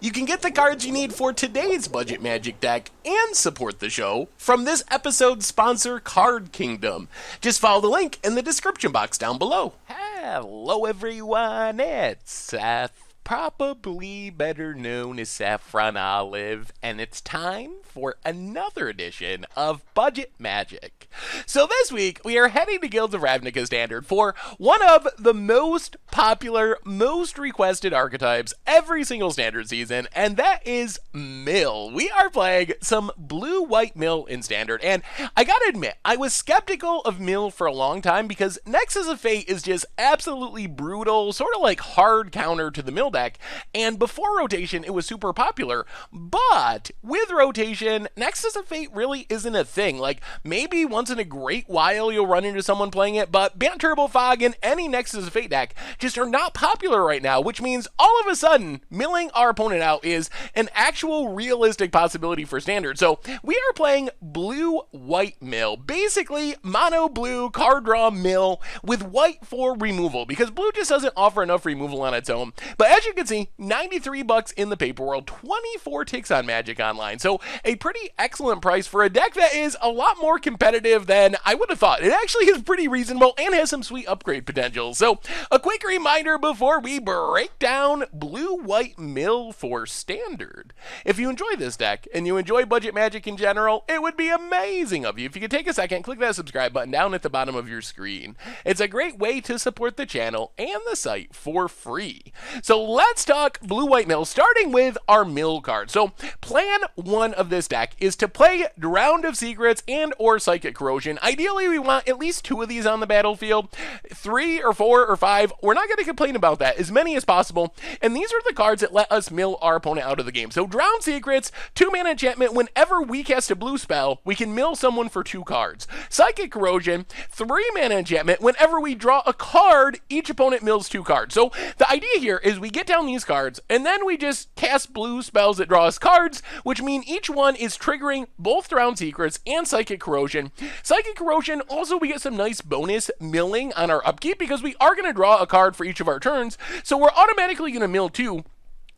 You can get the cards you need for today's Budget Magic deck and support the show from this episode's sponsor, Card Kingdom. Just follow the link in the description box down below. Hello everyone, it's Seth, probably better known as Saffron Olive, and it's time for another edition of Budget Magic. So this week, we are heading to Guilds of Ravnica Standard for one of the most popular, most requested archetypes every single Standard season, and that is Mill. We are playing some blue-white Mill in Standard, and I gotta admit, I was skeptical of Mill for a long time because Nexus of Fate is just absolutely brutal, sort of like hard counter to the Mill deck, and before rotation, it was super popular, but with rotation, Nexus of Fate really isn't a thing. Like, maybe once in a great while you'll run into someone playing it, but Bant Turbo Fog and any Nexus of Fate deck just are not popular right now, which means all of a sudden, milling our opponent out is an actual realistic possibility for Standard. So we are playing blue-white Mill, basically mono blue card draw Mill with white for removal, because blue just doesn't offer enough removal on its own. But as you can see, 93 bucks in the paper world, 24 ticks on Magic Online. So a pretty excellent price for a deck that is a lot more competitive than I would have thought. It actually is pretty reasonable and has some sweet upgrade potential. So a quick reminder before we break down blue-white Mill for Standard. If you enjoy this deck and you enjoy Budget Magic in general, it would be amazing of you if you could take a second, click that subscribe button down at the bottom of your screen. It's a great way to support the channel and the site for free. So let's talk blue-white Mill, starting with our Mill card. So plan one of this deck is to play Drowned of Secrets and or Psychic Corrosion. Ideally, we want at least 2 of these on the battlefield. 3 or 4 or 5, we're not going to complain about that. As many as possible. And these are the cards that let us mill our opponent out of the game. So Drowned Secrets, 2-mana enchantment. Whenever we cast a blue spell, we can mill someone for 2 cards. Psychic Corrosion, 3-mana enchantment. Whenever we draw a card, each opponent mills 2 cards. So the idea here is we get down these cards, and then we just cast blue spells that draw us cards, which mean each one is triggering both Drowned Secrets and Psychic Corrosion. Psychic Corrosion, also we get some nice bonus milling on our upkeep because we are going to draw a card for each of our turns, so we're automatically going to mill 2.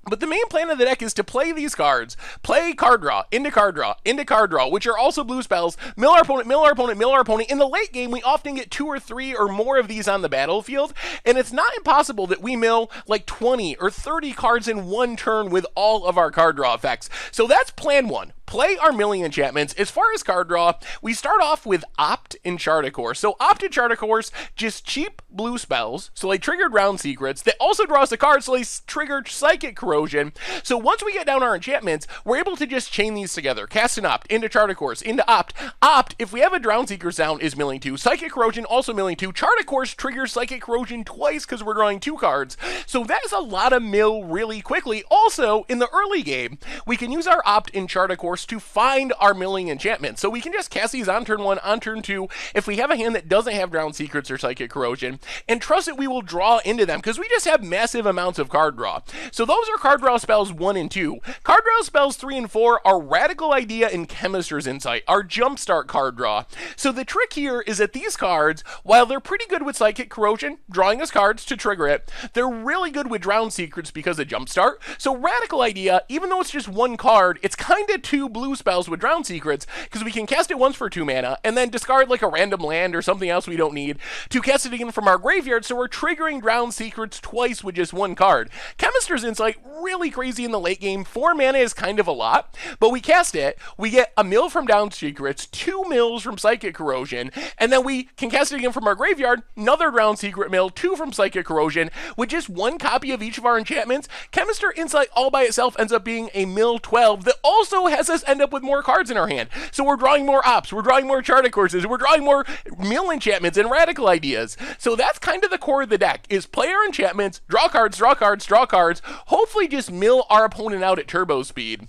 But the main plan of the deck is to play these cards, play card draw, into card draw, into card draw, which are also blue spells, mill our opponent, mill our opponent, mill our opponent. In the late game, we often get 2 or 3 or more of these on the battlefield, and it's not impossible that we mill like 20 or 30 cards in one turn with all of our card draw effects. So that's plan 1. Play our milling enchantments. As far as card draw, we start off with Opt and Chart a Course. So Opt and Chart a Course, just cheap blue spells. So they triggered Drowned Secrets. They also draw us a card, so they triggered Psychic Corrosion. So once we get down our enchantments, we're able to just chain these together. Cast an Opt, into Chart a Course, into Opt. Opt, if we have a Drowned Secrets down, is milling 2. Psychic Corrosion, also milling 2. Chart a Course triggers Psychic Corrosion twice because we're drawing 2 cards. So that's a lot of mill really quickly. Also, in the early game, we can use our Opt in Chart a Course to find our milling enchantment. So we can just cast these on turn 1, on turn 2, if we have a hand that doesn't have Drowned Secrets or Psychic Corrosion, and trust that we will draw into them, because we just have massive amounts of card draw. So those are card draw spells 1 and 2. Card draw spells 3 and 4 are Radical Idea and Chemist's Insight, our jumpstart card draw. So the trick here is that these cards, while they're pretty good with Psychic Corrosion, drawing us cards to trigger it, they're really good with Drowned Secrets because of jumpstart. So Radical Idea, even though it's just 1 card, it's kind of 2 blue spells with Drowned Secrets, because we can cast it once for 2 mana, and then discard like a random land or something else we don't need to cast it again from our graveyard, so we're triggering Drowned Secrets twice with just 1 card. Chemist's Insight, really crazy in the late game. 4 mana is kind of a lot, but we cast it, we get a mill from Drowned Secrets, 2 mills from Psychic Corrosion, and then we can cast it again from our graveyard, another Drowned Secret mill, 2 from Psychic Corrosion, with just 1 copy of each of our enchantments. Chemist's Insight all by itself ends up being a mill 12 that also has us end up with more cards in our hand. So we're drawing more Ops, we're drawing more Chart a Courses, we're drawing more mill enchantments and Radical Ideas. So that's kind of the core of the deck, is play our enchantments, draw cards, draw cards, draw cards, hopefully just mill our opponent out at turbo speed.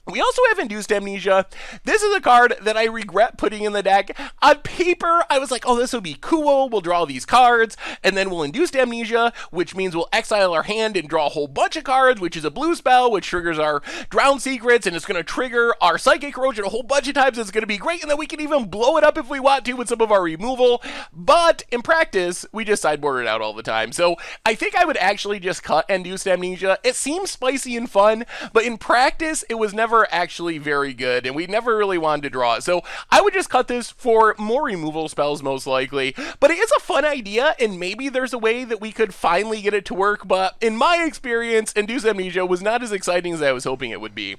We also have Induced Amnesia. This is a card that I regret putting in the deck. On paper, I was like, oh, this will be cool. We'll draw these cards, and then we'll Induced Amnesia, which means we'll exile our hand and draw a whole bunch of cards, which is a blue spell, which triggers our Drown Secrets, and it's going to trigger our Psychic Corrosion a whole bunch of times. It's going to be great, and then we can even blow it up if we want to with some of our removal. But in practice, we just sideboard it out all the time. So I think I would actually just cut Induced Amnesia. It seems spicy and fun, but in practice, it was never actually very good, and we never really wanted to draw it. So I would just cut this for more removal spells, most likely. But it is a fun idea, and maybe there's a way that we could finally get it to work, but in my experience, Induced Amnesia was not as exciting as I was hoping it would be.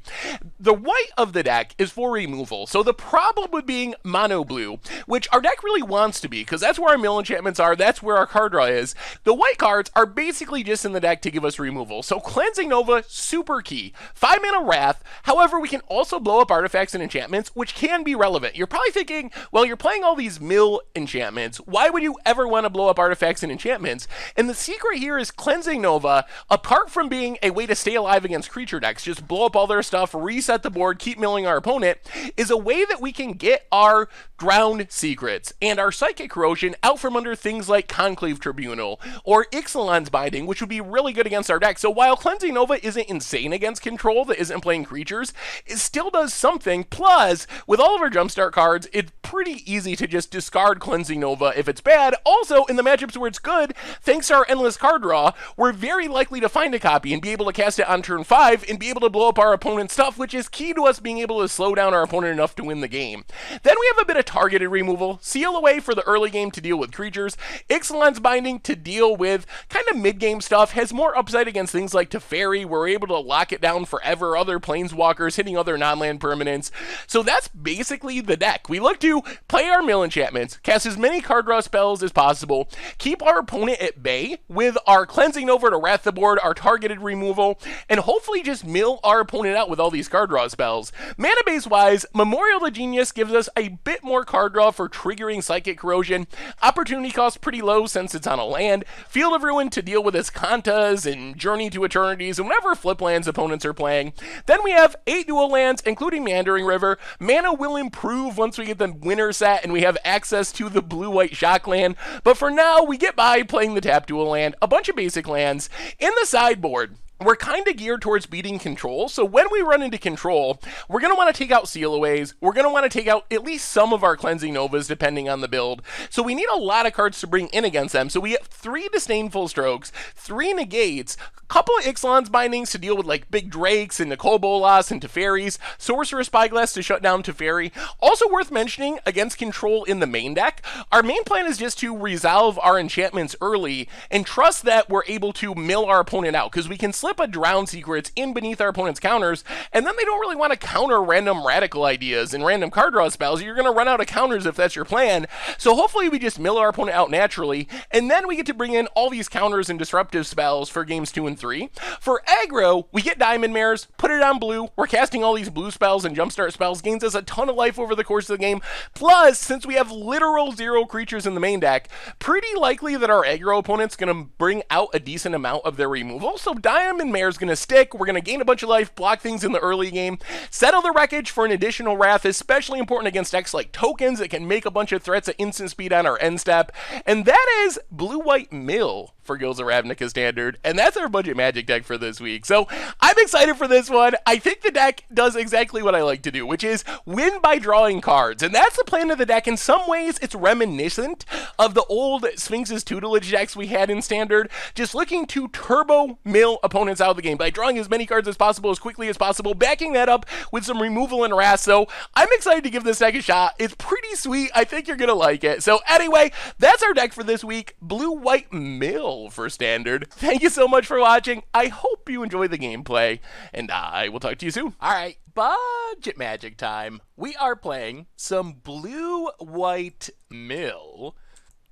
The white of the deck is for removal, so the problem with being mono blue, which our deck really wants to be, because that's where our mill enchantments are, that's where our card draw is, the white cards are basically just in the deck to give us removal. So Cleansing Nova, super key. 5 mana Wrath, however, we can also blow up artifacts and enchantments, which can be relevant. You're probably thinking, well, you're playing all these mill enchantments. Why would you ever want to blow up artifacts and enchantments? And the secret here is Cleansing Nova, apart from being a way to stay alive against creature decks, just blow up all their stuff, reset the board, keep milling our opponent, is a way that we can get our Drowned Secrets and our Psychic Corrosion out from under things like Conclave Tribunal or Ixalan's Binding, which would be really good against our deck. So while Cleansing Nova isn't insane against control that isn't playing creatures, it still does something. Plus, with all of our Jumpstart cards, it's pretty easy to just discard Cleansing Nova if it's bad. Also, in the matchups where it's good, thanks to our endless card draw, we're very likely to find a copy and be able to cast it on turn 5 and be able to blow up our opponent's stuff, which is key to us being able to slow down our opponent enough to win the game. Then we have a bit of targeted removal, Seal Away for the early game to deal with creatures, Ixalan's Binding to deal with kind of mid-game stuff, has more upside against things like Teferi, where we're able to lock it down forever, other planeswalkers, hitting other non-land permanents. So that's basically the deck. We look to play our mill enchantments, cast as many card draw spells as possible, keep our opponent at bay with our Cleansing Nova to wrath the board, our targeted removal, and hopefully just mill our opponent out with all these card draw spells. Mana base wise, Memorial to Genius gives us a bit more card draw for triggering Psychic Corrosion. Opportunity cost pretty low since it's on a land. Field of Ruin to deal with Escantas and Journey to Eternities and whatever flip lands opponents are playing. Then we have 8 dual lands, including Meandering River. Mana will improve once we get the winter set and we have access to the blue-white shock land. But for now, we get by playing the tap dual land, a bunch of basic lands. In the sideboard, we're kind of geared towards beating control, so when we run into control, we're going to want to take out Seal Aways, we're going to want to take out at least some of our Cleansing Novas, depending on the build, so we need a lot of cards to bring in against them. So we have 3 Disdainful Strokes, 3 Negates, a couple of Ixalan's Bindings to deal with like Big Drakes and Nicol Bolas and Teferis, Sorcerer's Spyglass to shut down Teferi. Also worth mentioning, against control in the main deck, our main plan is just to resolve our enchantments early and trust that we're able to mill our opponent out, because we can slip a Drowned Secrets in beneath our opponent's counters, and then they don't really want to counter random radical ideas and random card draw spells. You're going to run out of counters if that's your plan. So hopefully we just mill our opponent out naturally, and then we get to bring in all these counters and disruptive spells for games 2 and 3. For aggro, we get Diamond Mares, put it on blue, we're casting all these blue spells and jumpstart spells, gains us a ton of life over the course of the game. Plus, since we have literal 0 creatures in the main deck, pretty likely that our aggro opponent's going to bring out a decent amount of their removal. So Diamond Mare's going to stick, we're going to gain a bunch of life, block things in the early game, settle the Wreckage for an additional wrath, especially important against decks like Tokens that can make a bunch of threats at instant speed on our end step, and that is blue-white mill for Guilds of Ravnica standard, and that's our budget magic deck for this week. So I'm excited for this one. I think the deck does exactly what I like to do, which is win by drawing cards, and that's the plan of the deck. In some ways, it's reminiscent of the old Sphinx's tutelage decks we had in standard, just looking to turbo mill opponents out of the game by drawing as many cards as possible, as quickly as possible, backing that up with some removal and wrath. So I'm excited to give this deck a shot. It's pretty sweet. I think you're gonna like it. So anyway, that's our deck for this week. Blue-white mill for standard. Thank you so much for watching. I hope you enjoy the gameplay, and I will talk to you soon. All right, budget magic time. We are playing some blue-white mill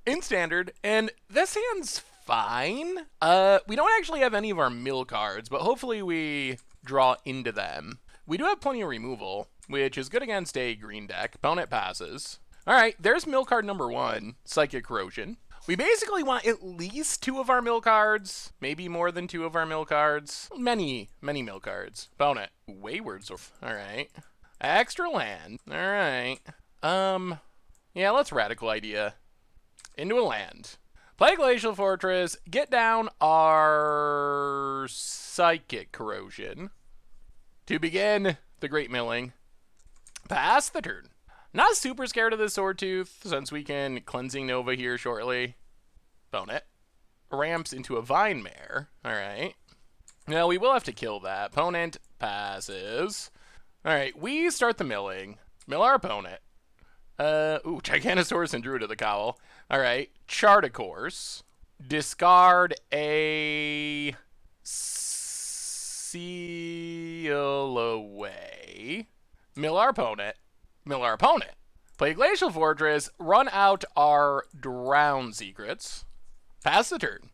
in standard, and this hand's fine. We don't actually have any of our mill cards, but hopefully we draw into them. We do have plenty of removal, which is good against a green deck. Opponent passes. All right, there's mill card number 1, Psychic Corrosion. We basically want at least 2 of our mill cards, maybe more than 2 of our mill cards. Many mill cards. Opponent. Wayward Surf. All right. Extra land. All right. Yeah, let's radical idea. Into a land. Play Glacial Fortress. Get down our Psychic Corrosion. To begin the Great Milling. Pass the turn. Not super scared of this Sword Tooth, since we can Cleansing Nova here shortly. Bone it. Ramps into a Vine Mare. Alright. Now, we will have to kill that. Opponent passes. Alright, we start the milling. Mill our opponent. Giganosaurus and Druid of the Cowl. Alright, chart a course. Discard a Seal Away. Mill our opponent. Mill our opponent. Play Glacial Fortress. Run out our Drown Secrets. Pass the turn.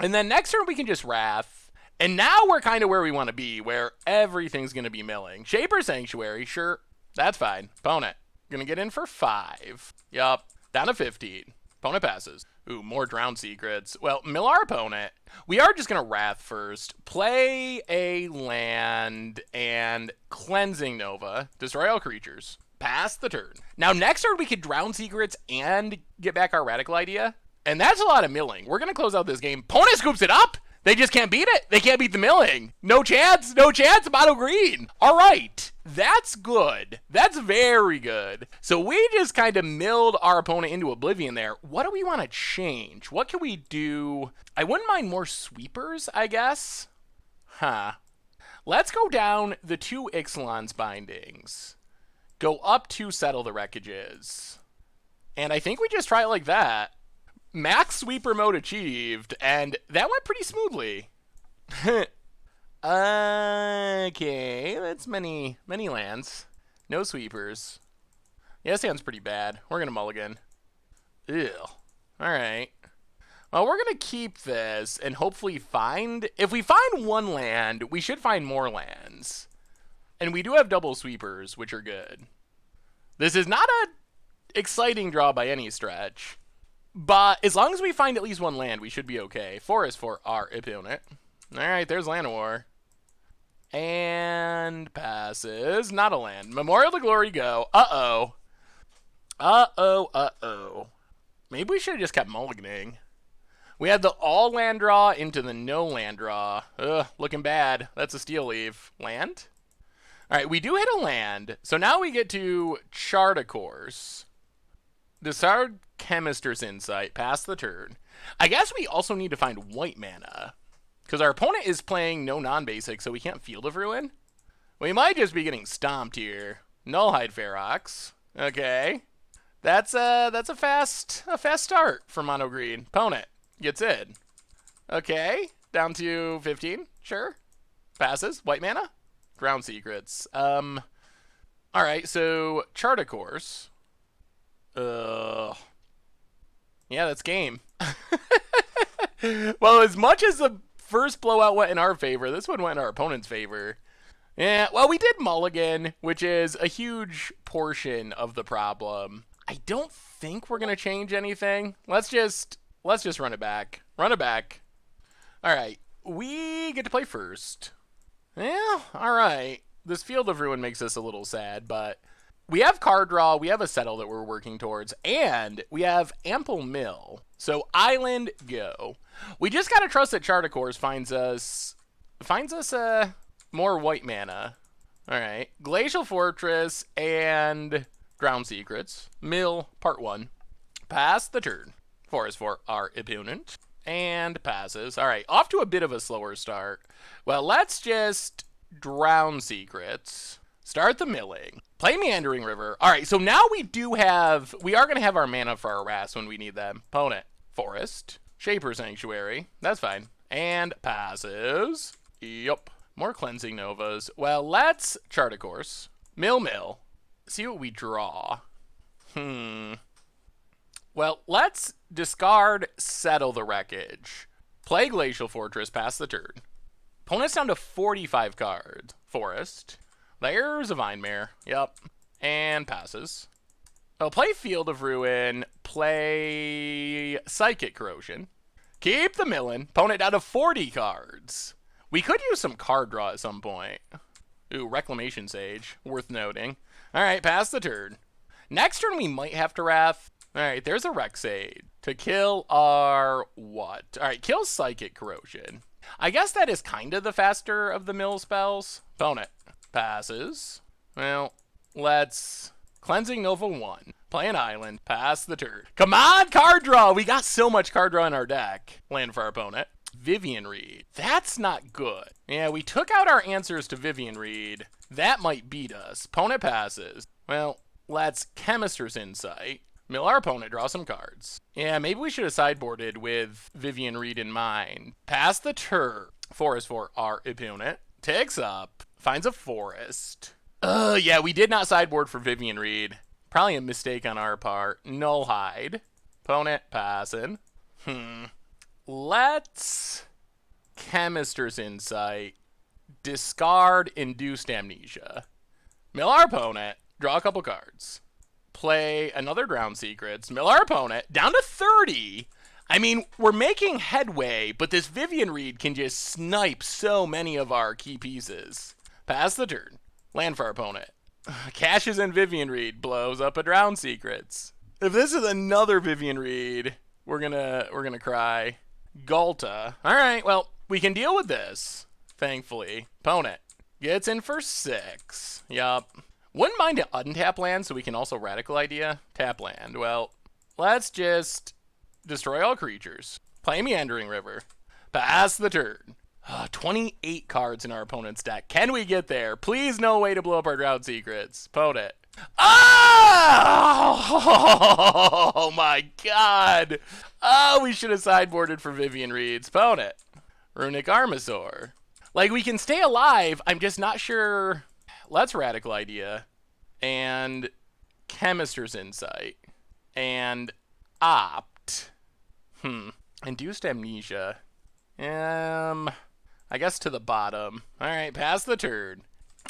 And then next turn we can just Wrath. And now we're kind of where we want to be, where everything's going to be milling. Shaper Sanctuary, sure. That's fine. Opponent. Gonna get in for 5. Yup. Down to 15. Opponent passes. Ooh, more Drown Secrets. Well, mill our opponent. We are just gonna Wrath first. Play a land and Cleansing Nova. Destroy all creatures. Pass the turn. Now, next turn we could Drown Secrets and get back our Radical Idea. And that's a lot of milling. We're gonna close out this game. Opponent scoops it up! They just can't beat it. They can't beat the milling. No chance. No chance. Mono green. All right. That's good. That's very good. So we just kind of milled our opponent into oblivion there. What do we want to change? What can we do? I wouldn't mind more sweepers, I guess. Let's go down the 2 Ixalan's bindings. Go up to Settle the Wreckages. And I think we just try it like that. Max sweeper mode achieved, and that went pretty smoothly. Okay, that's many lands. No sweepers. Yeah, this hand's pretty bad. We're gonna mulligan. Ew. Alright. Well, we're gonna keep this and hopefully find... If we find 1 land, we should find more lands. And we do have double sweepers, which are good. This is not a exciting draw by any stretch. But as long as we find at least 1 land, we should be okay. Forest for our opponent. Alright, there's Land War. And passes. Not a land. Memorial to Glory, go. Uh-oh. Maybe we should have just kept mulliganing. We had the all land draw into the no land draw. Ugh, looking bad. That's a steal leave. Land? Alright, we do hit a land. So now we get to chart a course. Discard Chemister's Insight, pass the turn. I guess we also need to find white mana. Because our opponent is playing no non-basic, so we can't Field of Ruin. We might just be getting stomped here. Nullhide Ferox. Okay. That's a fast start for mono green. Opponent gets in. Okay. Down to 15. Sure. Passes. White mana. Ground Secrets. Alright, so chart a course. Yeah, that's game. Well, as much as the first blowout went in our favor, this one went in our opponent's favor. Yeah, well, we did mulligan, which is a huge portion of the problem. I don't think we're gonna change anything. Let's just run it back. Run it back. All right, we get to play first. Yeah, all right. This Field of Ruin makes us a little sad, but we have card draw, we have a settle that we're working towards, and we have ample mill. So island, go. We just gotta trust that Chart of Course finds us more white mana. All right, Glacial Fortress and Ground Secrets. Mill, part 1. Pass the turn. Forest for our opponent. And passes. All right, off to a bit of a slower start. Well, let's just Drown Secrets. Start the milling. Play Meandering River. All right, so now we are going to have our mana for our Wraths when we need them. Opponent. Forest. Shaper Sanctuary. That's fine. And passes. Yup. More Cleansing Novas. Well, let's chart a course. Mill. See what we draw. Well, let's discard Settle the Wreckage. Play Glacial Fortress, pass the turn. Opponent's down to 45 cards. Forest. There's a Vine Mare. Yep. And passes. Oh, play Field of Ruin, play Psychic Corrosion. Keep the Millen. Opponent down to 40 cards. We could use some card draw at some point. Ooh, Reclamation Sage. Worth noting. Alright, pass the turn. Next turn we might have to Wrath. Alright, there's a Rec Sage. To kill our what? Alright, kill Psychic Corrosion. I guess that is kind of the faster of the mill spells. Opponent passes. Well, let's... Cleansing Nova 1. Play an island. Pass the turn. Come on, card draw! We got so much card draw in our deck. Land for our opponent. Vivian Reed. That's not good. Yeah, we took out our answers to Vivian Reed. That might beat us. Opponent passes. Well, let's Chemister's Insight. Mill our opponent, draw some cards. Yeah, maybe we should have sideboarded with Vivian Reed in mind. Pass the turn. Forest for our opponent. Takes up. Finds a forest. Yeah, we did not sideboard for Vivian Reed. Probably a mistake on our part. Null hide. Opponent passing. Let's Chemister's Insight. Discard Induced Amnesia. Mill our opponent. Draw a couple cards. Play another Drown Secrets. Mill our opponent. Down to 30. I mean, we're making headway, but this Vivian Reed can just snipe so many of our key pieces. Pass the turn. Land for our opponent. Cashes in Vivian Reed. Blows up a Drown Secrets. If this is another Vivian Reed, we're gonna cry. Galta. Alright, well, we can deal with this. Thankfully. Opponent gets in for 6. Yup. Wouldn't mind an untap land so we can also Radical Idea. Tap land. Well, let's just destroy all creatures. Play Meandering River. Pass the turn. 28 cards in our opponent's deck. Can we get there? Please no way to blow up our Drown Secrets. Opponent. Oh my god. Oh, we should have sideboarded for Vivian Reed's opponent. Runic Armasaur. Like, we can stay alive. I'm just not sure. Let's Radical Idea. And Chemister's Insight. And Opt. Induced Amnesia. I guess to the bottom. Alright, pass the turn.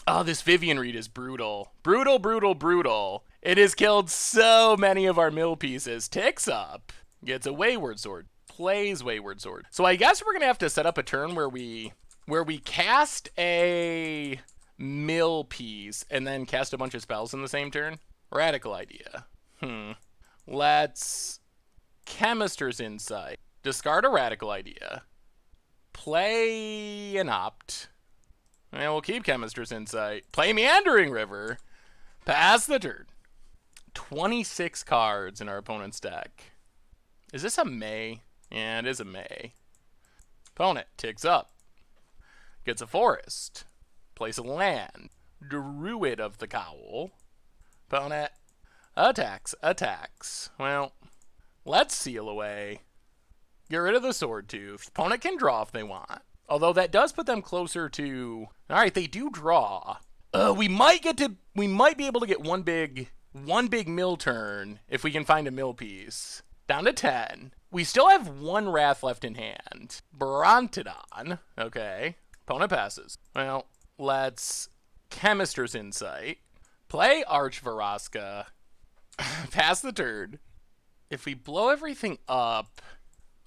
Oh, this Vivian Reed is brutal. Brutal, brutal, brutal. It has killed so many of our mill pieces. Ticks up. Gets a Wayward Sword. Plays Wayward Sword. So I guess we're going to have to set up a turn where we cast a mill piece and then cast a bunch of spells in the same turn. Radical Idea. Let's Chemister's Insight. Discard a Radical Idea. Play an Opt. And we'll keep Chemister's Insight. Play Meandering River. Pass the turn. 26 cards in our opponent's deck. Is this a May? Yeah, it is a May. Opponent ticks up. Gets a forest. Place a land. Druid of the Cowl. Opponent attacks. Well, let's seal away. Get rid of the Sword Tooth. Opponent can draw if they want. Although that does put them closer to... Alright, they do draw. We might be able to get one big mill turn if we can find a mill piece. Down to 10. We still have one Wrath left in hand. Brontodon. Okay. Opponent passes. Well, let's Chemister's Insight. Play Archvaraska. Pass the turn. If we blow everything up,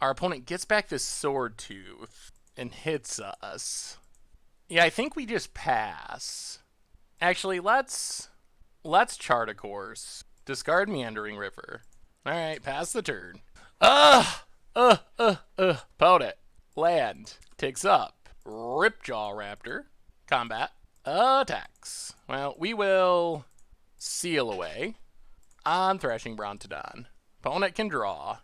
our opponent gets back this Sword Tooth and hits us. Yeah, I think we just pass. Actually, let's chart a course. Discard Meandering River. Alright, pass the turn. Opponent. Land. Takes up. Ripjaw Raptor. Combat. Attacks. Well, we will seal away on Thrashing Brontodon. Opponent can draw.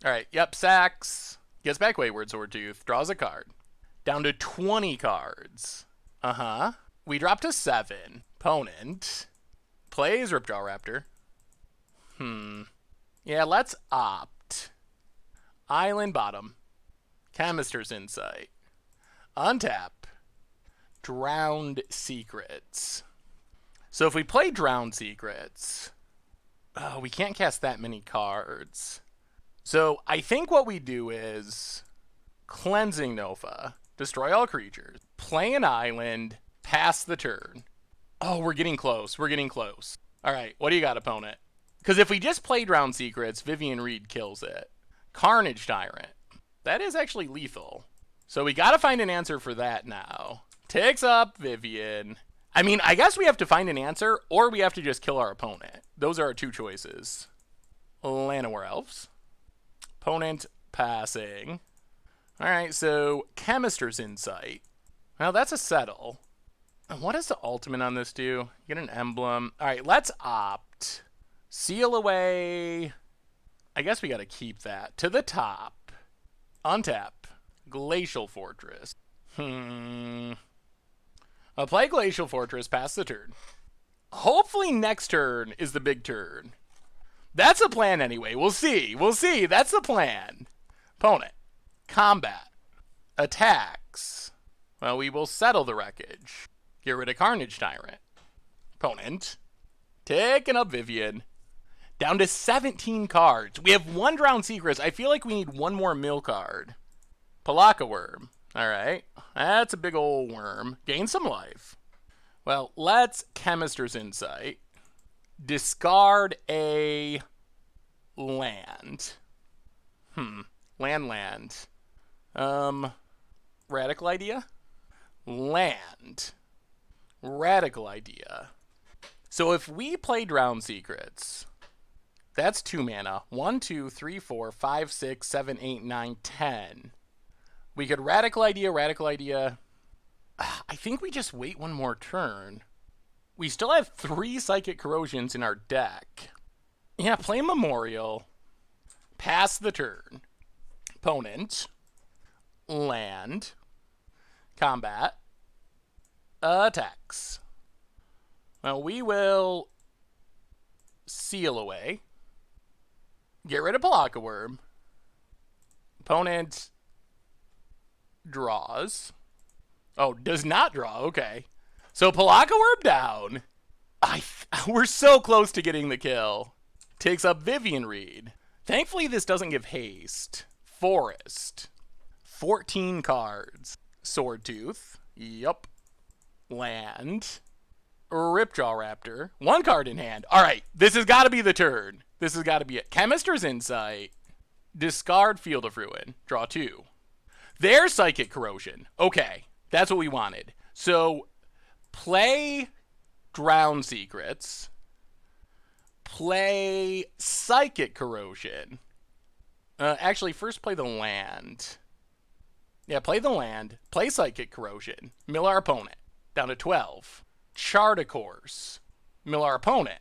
Alright, yep, sacks. Gets back Wayward Swordtooth. Draws a card. Down to 20 cards. We drop to 7. Opponent plays Ripjaw Raptor. Yeah, let's opt. Island bottom. Chemister's Insight. Untap. Drowned Secrets. So if we play Drowned Secrets, we can't cast that many cards. So I think what we do is Cleansing Nova. Destroy all creatures. Play an island. Pass the turn. Oh, we're getting close. We're getting close. All right, what do you got, opponent? Because if we just play Drown Secrets, Vivian Reed kills it. Carnage Tyrant. That is actually lethal. So we gotta find an answer for that now. Takes up Vivian. I mean, I guess we have to find an answer, or we have to just kill our opponent. Those are our two choices. Llanowar Elves. Opponent passing. Alright, so Chemister's Insight. Well, that's a settle. What does the ultimate on this do? Get an emblem. Alright, let's opt. Seal away. I guess we gotta keep that. To the top. Untap. Glacial Fortress. I'll play Glacial Fortress, pass the turn. Hopefully next turn is the big turn. That's the plan anyway. We'll see. We'll see. That's the plan. Opponent. Combat. Attacks. Well, we will settle the wreckage. Get rid of Carnage Tyrant. Opponent. Taking up Vivian. Down to 17 cards. We have one Drowned Secrets. I feel like we need one more mill card. Palaka Worm. Alright. That's a big old worm. Gain some life. Well, let's Chemister's Insight. Discard a land. Land. Radical Idea? Land. Radical Idea. So if we play Drowned Secrets, that's 2 mana. 1, 2, 3, 4, 5, 6, 7, 8, 9, 10. We could Radical Idea. I think we just wait one more turn. We still have 3 Psychic Corrosions in our deck. Yeah, play Memorial. Pass the turn. Opponent. Land. Combat. Attacks. Well, we will seal away. Get rid of Palaka Worm. Opponent draws. Oh, does not draw. Okay. So Palaka Worm down. We're so close to getting the kill. Takes up Vivian Reed. Thankfully, this doesn't give haste. Forest. 14 cards. Swordtooth. Yup. Land. Ripjaw Raptor. 1 card in hand. All right. This has got to be the turn. This has got to be it. Chemister's Insight. Discard Field of Ruin. Draw 2. There's Psychic Corrosion. Okay. That's what we wanted. So, play Drowned Secrets. Play Psychic Corrosion. Actually, first play the land. Yeah, play the land. Play Psychic Corrosion. Mill our opponent. Down to 12. Chart a Course. Mill our opponent.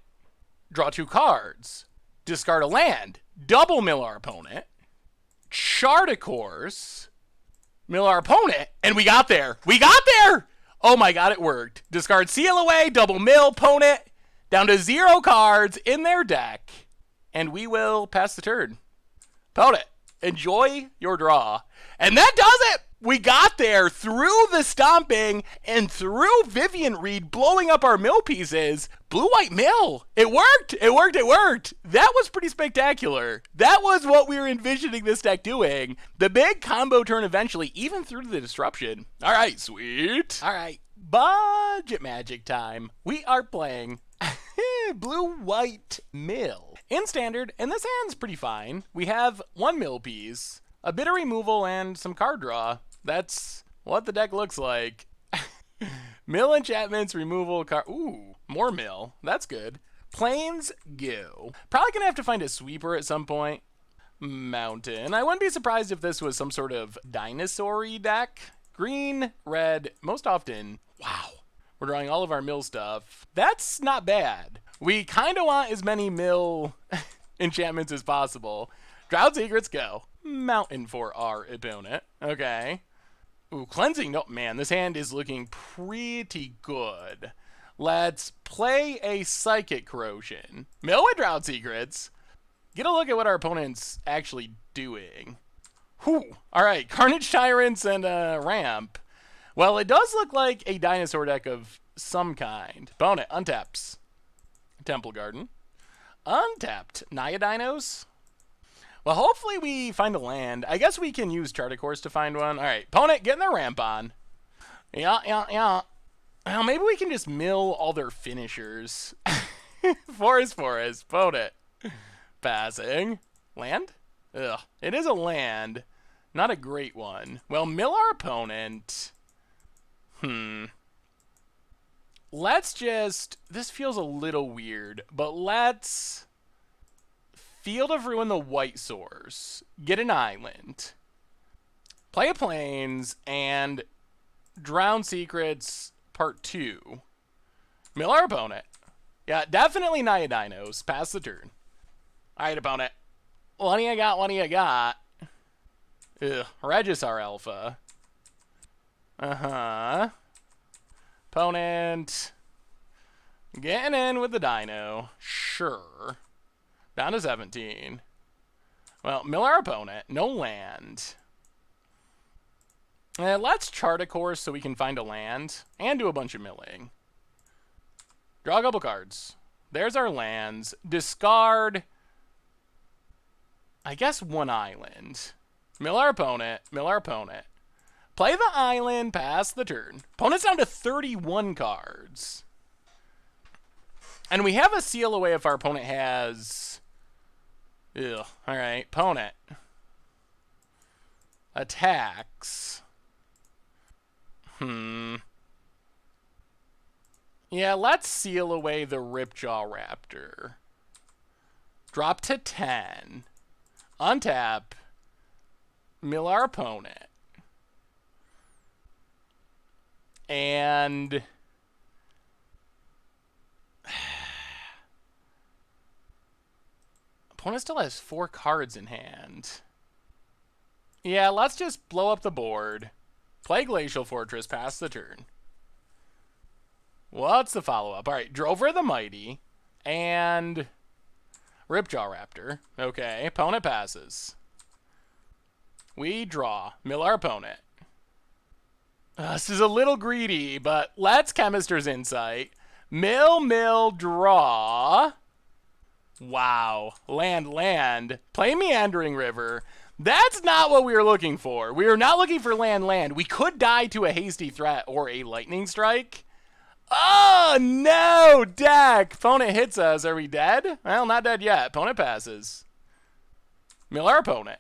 Draw 2 cards. Discard a land. Double mill our opponent. Chart a Course. Mill our opponent. And we got there. We got there! Oh my god, it worked. Discard Seal Away. Double mill opponent. Down to 0 cards in their deck. And we will pass the turn. Opponent, enjoy your draw. And that does it! We got there through the stomping and through Vivian Reed blowing up our mill pieces. Blue-white mill. It worked. It worked. It worked. That was pretty spectacular. That was what we were envisioning this deck doing. The big combo turn eventually, even through the disruption. All right, sweet. All right, budget magic time. We are playing blue-white mill in standard, and this hand's pretty fine. We have 1 mill piece, a bit of removal, and some card draw. That's what the deck looks like. Mill enchantments, removal, card. Ooh, more mill. That's good. Plains go. Probably gonna have to find a sweeper at some point. Mountain. I wouldn't be surprised if this was some sort of dinosaur-y deck. Green, red, most often. Wow. We're drawing all of our mill stuff. That's not bad. We kind of want as many mill enchantments as possible. Drowned Secrets go. Mountain for our opponent. Okay. Ooh, Cleansing. No, man, this hand is looking pretty good. Let's play a Psychic Corrosion. Mill with Drowned Secrets. Get a look at what our opponent's actually doing. Whew. All right, Carnage Tyrants and Ramp. Well, it does look like a dinosaur deck of some kind. Opponent untaps. Temple Garden. Untapped. Naya Dinos. Well, hopefully we find a land. I guess we can use Chart a Course to find one. All right, opponent, getting their ramp on. Yeah. Well, maybe we can just mill all their finishers. Forest, opponent. Passing. Land? Ugh. It is a land. Not a great one. Well, mill our opponent. Let's just... This feels a little weird, but let's... Field of Ruin the White Source. Get an island. Play a Plains, and Drown Secrets Part 2. Mill our opponent. Yeah, definitely Naya Dinos. Pass the turn. Alright, opponent. What do you got? What do you got? Ugh. Regisar Alpha. Opponent. Getting in with the Dino. Sure. Down to 17. Well, mill our opponent. No land. Let's chart a course so we can find a land and do a bunch of milling. Draw a couple cards. There's our lands. Discard, I guess, one island. Mill our opponent. Mill our opponent. Play the island. Pass the turn. Opponent's down to 31 cards. And we have a seal away if our opponent has... Ugh. Alright. Opponent. Attacks. Yeah, let's seal away the Ripjaw Raptor. Drop to 10. Untap. Mill our opponent. And... Opponent still has 4 cards in hand. Yeah, let's just blow up the board. Play Glacial Fortress, pass the turn. What's the follow-up? Alright, Drover the Mighty. And... Ripjaw Raptor. Okay, opponent passes. We draw. Mill our opponent. This is a little greedy, but let's Chemister's Insight. Mill, draw. Wow. Land. Play Meandering River. That's not what we were looking for. We were not looking for land. We could die to a Hasty Threat or a Lightning Strike. Oh, no, deck. Opponent hits us. Are we dead? Well, not dead yet. Opponent passes. Mill our opponent.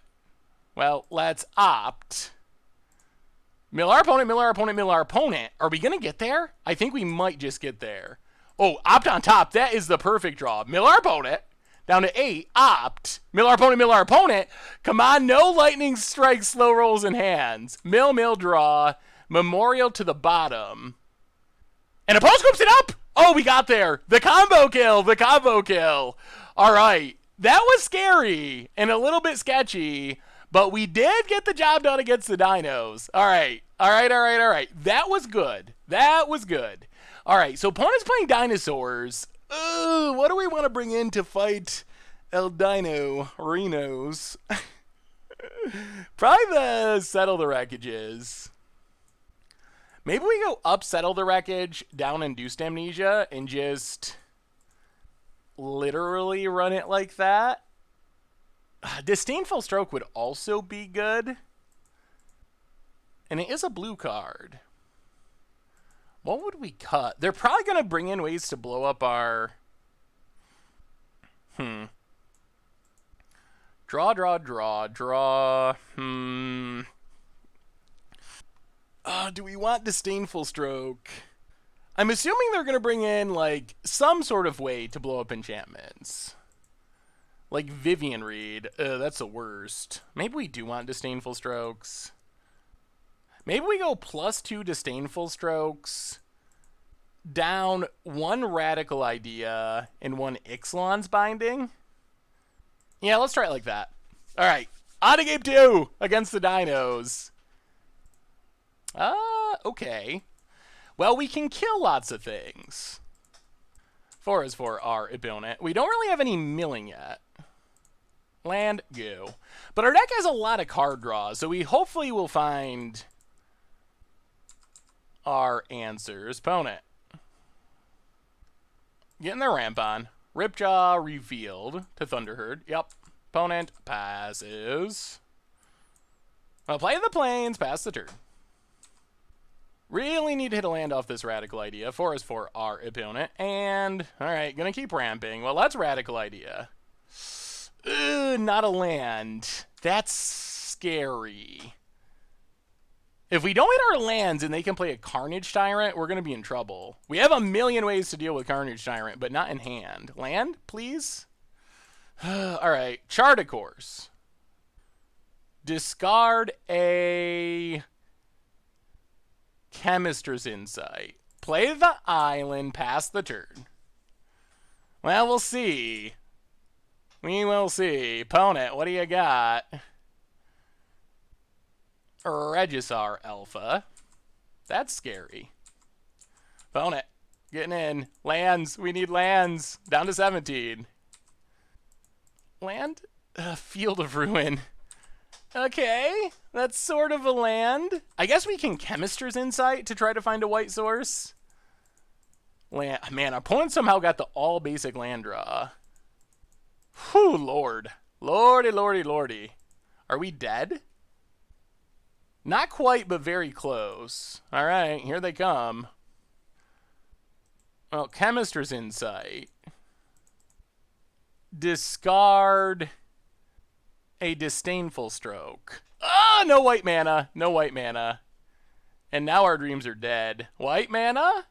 Well, let's opt. Mill our opponent. Are we going to get there? I think we might just get there. Oh, opt on top. That is the perfect draw. Mill our opponent. Down to 8. Opt. Mill our opponent. Come on, no Lightning Strike slow rolls in hands. Mill, draw. Memorial to the bottom. And opponent scoops it up! Oh, we got there. The combo kill. All right. That was scary and a little bit sketchy, but we did get the job done against the Dinos. All right. That was good. All right, so opponent's playing dinosaurs. What do we want to bring in to fight El Dino Rhinos? Probably the Settle the Wreckages. Maybe we go up Settle the Wreckage, down Induced Amnesia, and just literally run it like that. Disdainful Stroke would also be good. And it is a blue card. What would we cut? They're probably going to bring in ways to blow up our... Draw. Do we want Disdainful Stroke? I'm assuming they're going to bring in, like, some sort of way to blow up enchantments. Like Vivian Reed. That's the worst. Maybe we do want Disdainful Strokes. Maybe we go +2 Disdainful Strokes, down 1 Radical Idea, and 1 Ixalan's Binding. Yeah, let's try it like that. All right, on to game 2 against the Dinos. Okay. Well, we can kill lots of things. 4 is for our opponent. We don't really have any milling yet. Land, go. But our deck has a lot of card draws, so we hopefully will find our answers. Opponent. Getting their ramp on. Ripjaw revealed to Thunderherd. Yep. Opponent passes. Well, play the Plains, pass the turn. Really need to hit a land off this Radical Idea. 4 is for our opponent. And, alright, gonna keep ramping. Well, that's Radical Idea. Not a land. That's scary. If we don't hit our lands and they can play a Carnage Tyrant, we're going to be in trouble. We have a million ways to deal with Carnage Tyrant, but not in hand. Land, please? All right, chart a course. Discard a Chemist's Insight. Play the island, pass the turn. Well, we'll see. We will see. Opponent, what do you got? Regisar Alpha. That's scary. Opponent, getting in. Lands. We need lands. Down to 17. Land? Field of Ruin. Okay, that's sort of a land. I guess we can Chemist's Insight to try to find a white source. Land. Man, our opponent somehow got the all basic land draw. Whew, Lord. Lordy, lordy, lordy. Are we dead? Not quite, but very close. All right, here they come. Well, Chemist's Insight. Discard a Disdainful Stroke. Ah, no white mana. No white mana. And now our dreams are dead. White mana?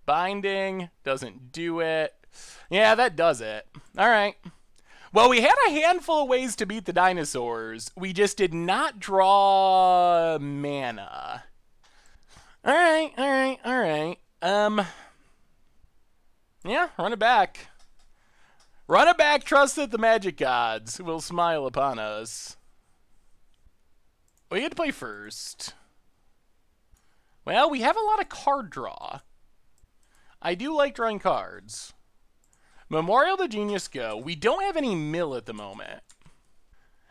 Binding. Doesn't do it. Yeah, that does it. All right. Well, we had a handful of ways to beat the dinosaurs. We just did not draw mana. All right, all right, all right. Yeah, run it back. Run it back, trust that the magic gods will smile upon us. We get to play first. Well, we have a lot of card draw. I do like drawing cards. Memorial to Genius go. We don't have any mill at the moment.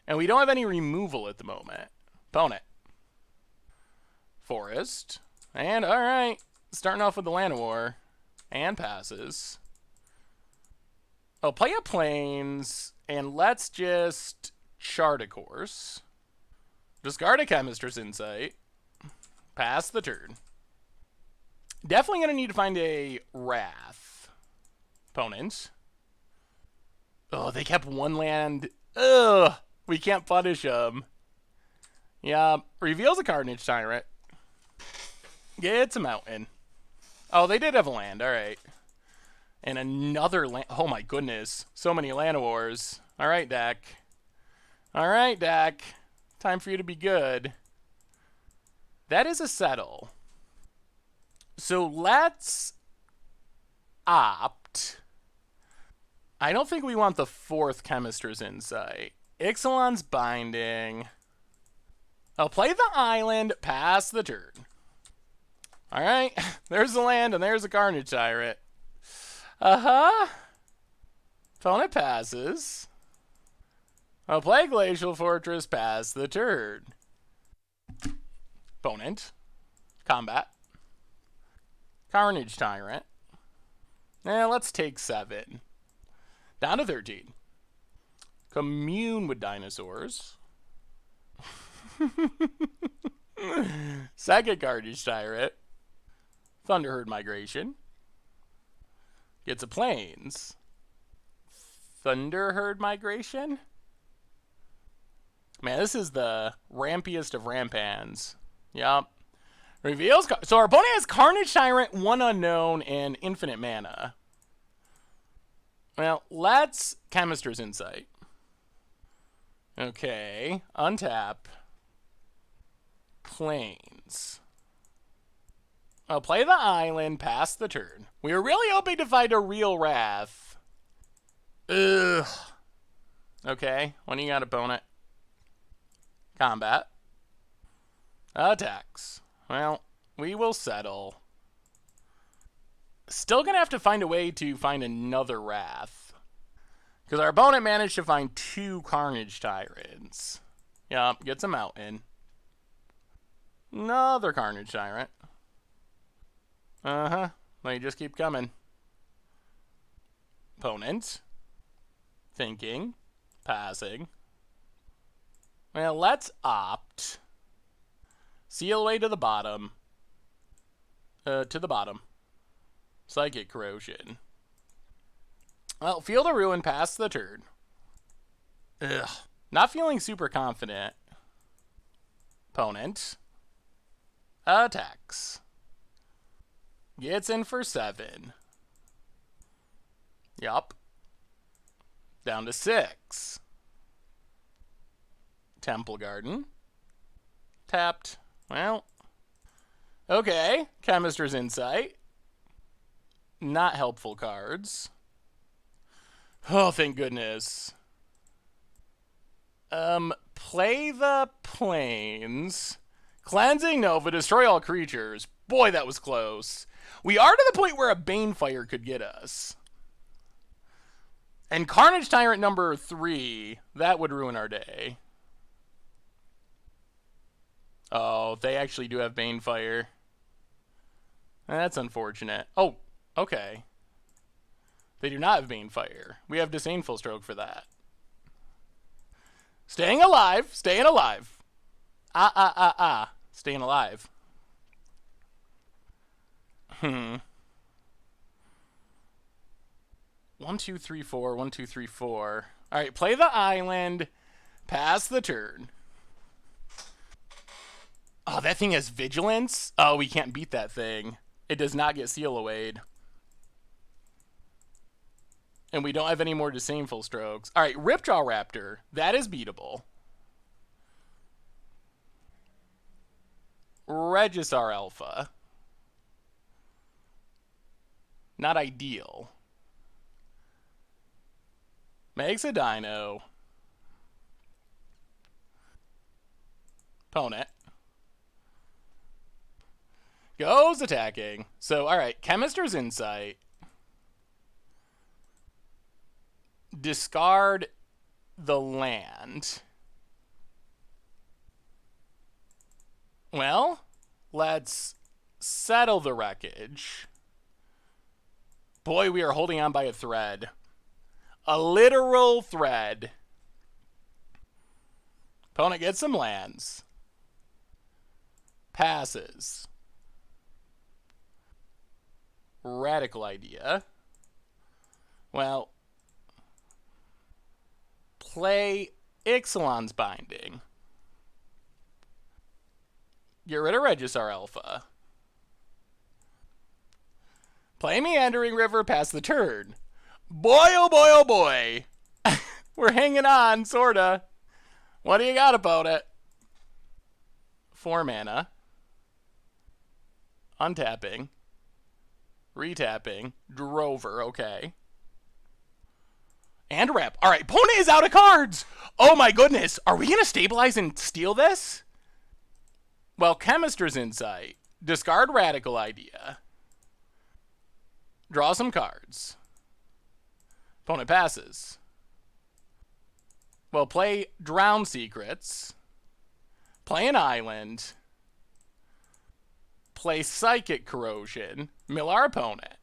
And we don't have any removal at the moment. Opponent. Forest. And, alright. Starting off with the Land War. And passes. Oh, play a Plains. And let's just chart a course. Discard a Chemist's Insight. Pass the turn. Definitely going to need to find a Wrath. Opponent. Oh, they kept one land. Ugh. We can't punish them. Yeah. Reveals a Carnage Tyrant. Gets a mountain. Oh, they did have a land. All right. And another land. Oh, my goodness. So many land wars. All right, Dak. All right, Dak. Time for you to be good. That is a settle. So let's opt. I don't think we want the fourth Chemist's Insight. Ixalan's Binding. I'll play the island, pass the turn. All right, there's the land and there's a Carnage Tyrant. Uh-huh. Opponent passes. I'll play Glacial Fortress, pass the turn. Opponent. Combat. Carnage Tyrant. Let's take 7. Down to 13. Commune with dinosaurs. Second Carnage Tyrant. Thunderherd Migration. Gets a Plains. Thunderherd Migration? Man, this is the rampiest of rampans. Yup. Reveals. So our opponent has Carnage Tyrant, 1 unknown, and infinite mana. Well, let's Chemist's Insight. Okay. Untap. Plains. I'll play the island, pass the turn. We were really hoping to find a real Wrath. Ugh. Okay. What do you got, opponent? Combat. Attacks. Well, we will settle. Still gonna have to find a way to find another Wrath. Because our opponent managed to find 2 Carnage Tyrants. Yup, gets a mountain. Another Carnage Tyrant. Uh-huh. They just keep coming. Opponent. Thinking. Passing. Well, let's opt. Seal away to the bottom. To the bottom. Psychic Corrosion. Well, Field of Ruin, pass the turn. Ugh. Not feeling super confident. Opponent attacks. Gets in for 7. Yup. Down to 6. Temple Garden. Tapped. Well. Okay. Chemister's Insight. Not helpful cards. Oh, thank goodness. Play the Plains. Cleansing Nova, destroy all creatures. Boy, that was close. We are to the point where a Banefire could get us. And Carnage Tyrant number 3, that would ruin our day. Oh, they actually do have Banefire. That's unfortunate. Oh, okay. They do not have Banefire. We have Disdainful Stroke for that. Staying alive. Staying alive. Staying alive. 1, 2, 3, 4. 1, 2, 3, 4. All right, play the island. Pass the turn. Oh, that thing has Vigilance? Oh, we can't beat that thing. It does not get Seal Awayed. And we don't have any more Disdainful Strokes. All right, Ripjaw Raptor. That is beatable. Regisar Alpha. Not ideal. Makes a Dino. Opponent. Goes attacking. So, alright, Chemister's Insight. Discard the land. Well, let's settle the wreckage. Boy, we are holding on by a thread. A literal thread. Opponent gets some lands. Passes. Radical Idea. Well, play Ixalan's Binding. Get rid of Regisar Alpha. Play Meandering River, pass the turn. Boy, oh boy, oh boy. We're hanging on, sorta. What do you got about it? 4 mana. Untapping. Retapping. Drover, okay. And Rep. Alright, opponent is out of cards! Oh my goodness! Are we gonna stabilize and steal this? Well, Chemister's Insight. Discard Radical Idea. Draw some cards. Opponent passes. Well, play Drown Secrets. Play an island. Play Psychic Corrosion. Mill our opponent.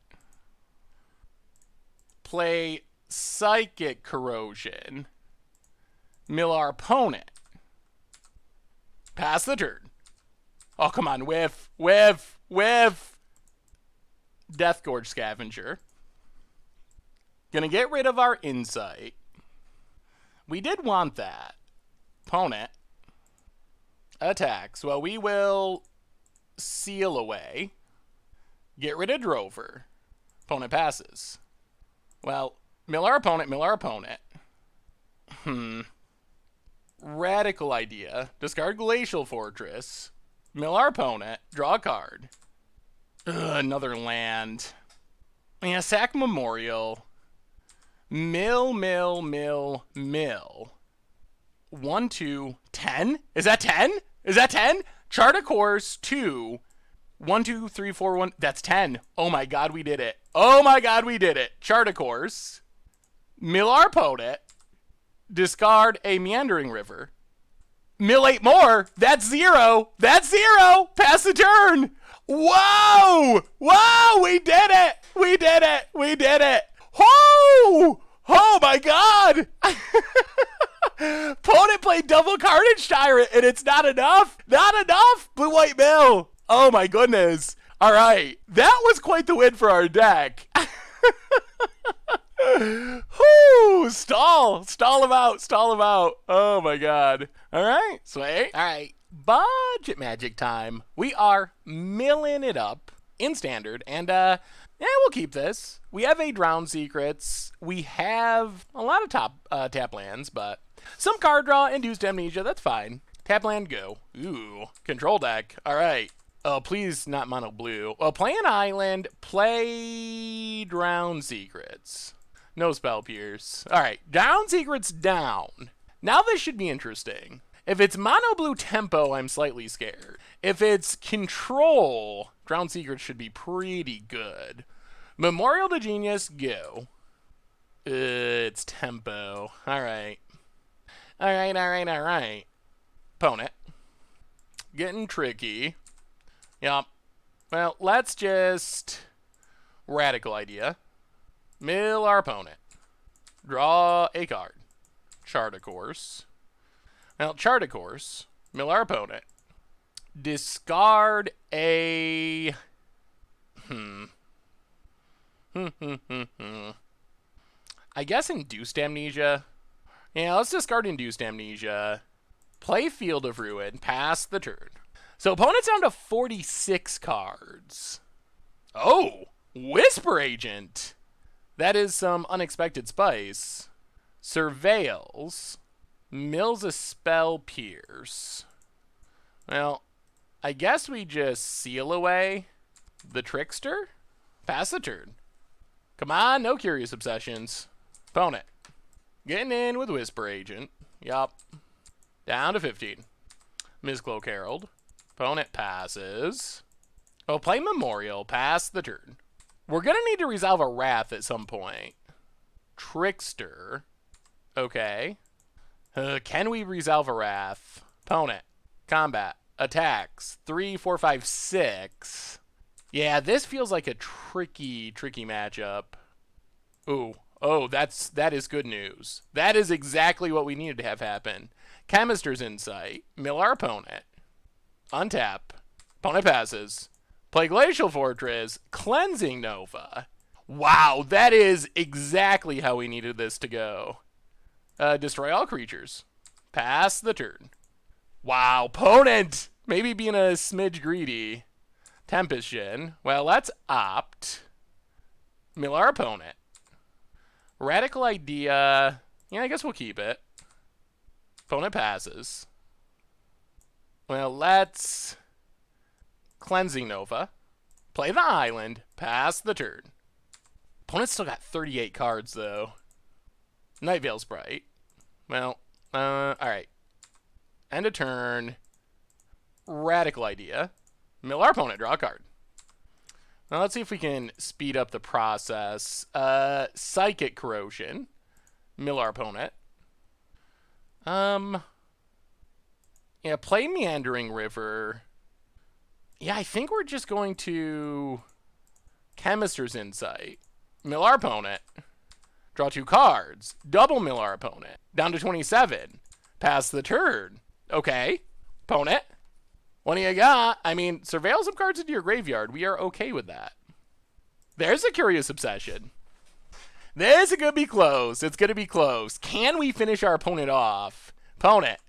Play Psychic Corrosion. Mill our opponent. Pass the turn. Oh, come on. Whiff. Whiff. Whiff. Death Gorge Scavenger. Gonna get rid of our Insight. We did want that. Opponent. Attacks. Well, we will Seal Away. Get rid of Drover. Opponent passes. Well, mill our opponent, mill our opponent. Radical Idea. Discard Glacial Fortress. Mill our opponent. Draw a card. Another land. Yeah, sack Memorial. Mill, mill, mill, mill. 1, 2, 10? Is that 10? Is that 10? Chart a course, 2. 1, 2, 3, 4, 1. That's 10. Oh my god, we did it. Oh my god, we did it. Chart a course. Mill our opponent. Discard a Meandering River. Mill 8 more. That's 0. That's 0. Pass the turn. Whoa! Whoa! We did it! We did it! We did it! Oh! Oh my god! Opponent played double Carnage Tyrant and it's not enough! Not enough! Blue-white mill! Oh my goodness. Alright. That was quite the win for our deck. Whoo! Stall him out. Oh my god. All right, sweet. All right, budget magic time. We are milling it up in standard, and yeah, we'll keep this. We have a Drown Secrets. We have a lot of tap lands, but some card draw, Induced Amnesia. That's fine. Tap land, go. Ooh, control deck. All right. Oh, please not mono blue. Well, play an island. Play Drown Secrets. No Spell Pierce. All right, Drown Secrets down. Now this should be interesting. If it's mono blue tempo, I'm slightly scared. If it's control, Drown Secrets should be pretty good. Memorial to Genius, go. It's tempo. All right. Opponent. Getting tricky. Yup. Well, let's just radical idea. Mill our opponent. Draw a card. Chart a course. Well, chart a course. Mill our opponent. Discard a... I guess Induced Amnesia. Yeah, let's discard Induced Amnesia. Play Field of Ruin. Pass the turn. So opponent's down to 46 cards. Oh! Whisper Agent! That is some unexpected spice. Surveils. Mills a Spell Pierce. Well, I guess we just seal away the Trickster? Pass the turn. Come on, no Curious Obsessions. Opponent. Getting in with Whisper Agent. Yup. Down to 15. Mizcloak Herald. Opponent passes. Oh, play Memorial. Pass the turn. We're going to need to resolve a Wrath at some point. Trickster. Okay. Can we resolve a Wrath? Opponent. Combat. Attacks. 3, 4, 5, 6. Yeah, this feels like a tricky matchup. Ooh. Oh, that is good news. That is exactly what we needed to have happen. Chemister's Insight. Mill our opponent. Untap. Opponent passes. Play Glacial Fortress. Cleansing Nova. Wow, that is exactly how we needed this to go. Destroy all creatures. Pass the turn. Wow, opponent! Maybe being a smidge greedy. Tempest Shin. Well, let's opt. Mill our opponent. Radical Idea. Yeah, I guess we'll keep it. Opponent passes. Well, let's... Cleansing Nova. Play the island. Pass the turn. Opponent's still got 38 cards, though. Night Veil Sprite. Well, alright. End of turn. Radical Idea. Mill our opponent. Draw a card. Now let's see if we can speed up the process. Psychic Corrosion. Mill our opponent. Yeah, play Meandering River. Yeah, I think we're just going to Chemister's Insight. Mill our opponent. Draw 2 cards. Double mill our opponent. Down to 27. Pass the turn. Okay. Opponent. What do you got? I mean, surveil some cards into your graveyard. We are okay with that. There's a Curious Obsession. This is going to be close. It's going to be close. Can we finish our opponent off? Opponent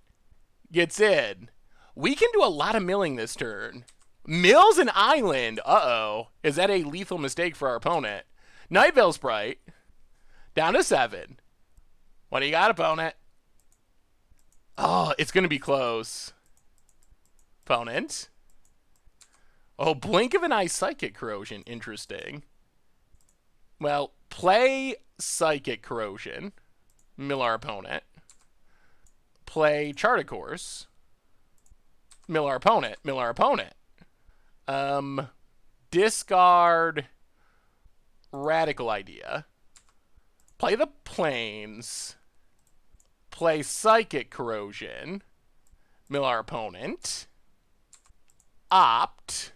gets in. We can do a lot of milling this turn. Mills an island. Uh-oh. Is that a lethal mistake for our opponent? Night Veil Sprite. Down to 7. What do you got, opponent? Oh, it's going to be close. Opponent. Oh, Blink of an Eye Psychic Corrosion. Interesting. Well, play Psychic Corrosion. Mill our opponent. Play Chart a Course. Mill our opponent. Mill our opponent. Discard Radical Idea. Play the Plains. Play Psychic Corrosion. Mill our opponent. Opt.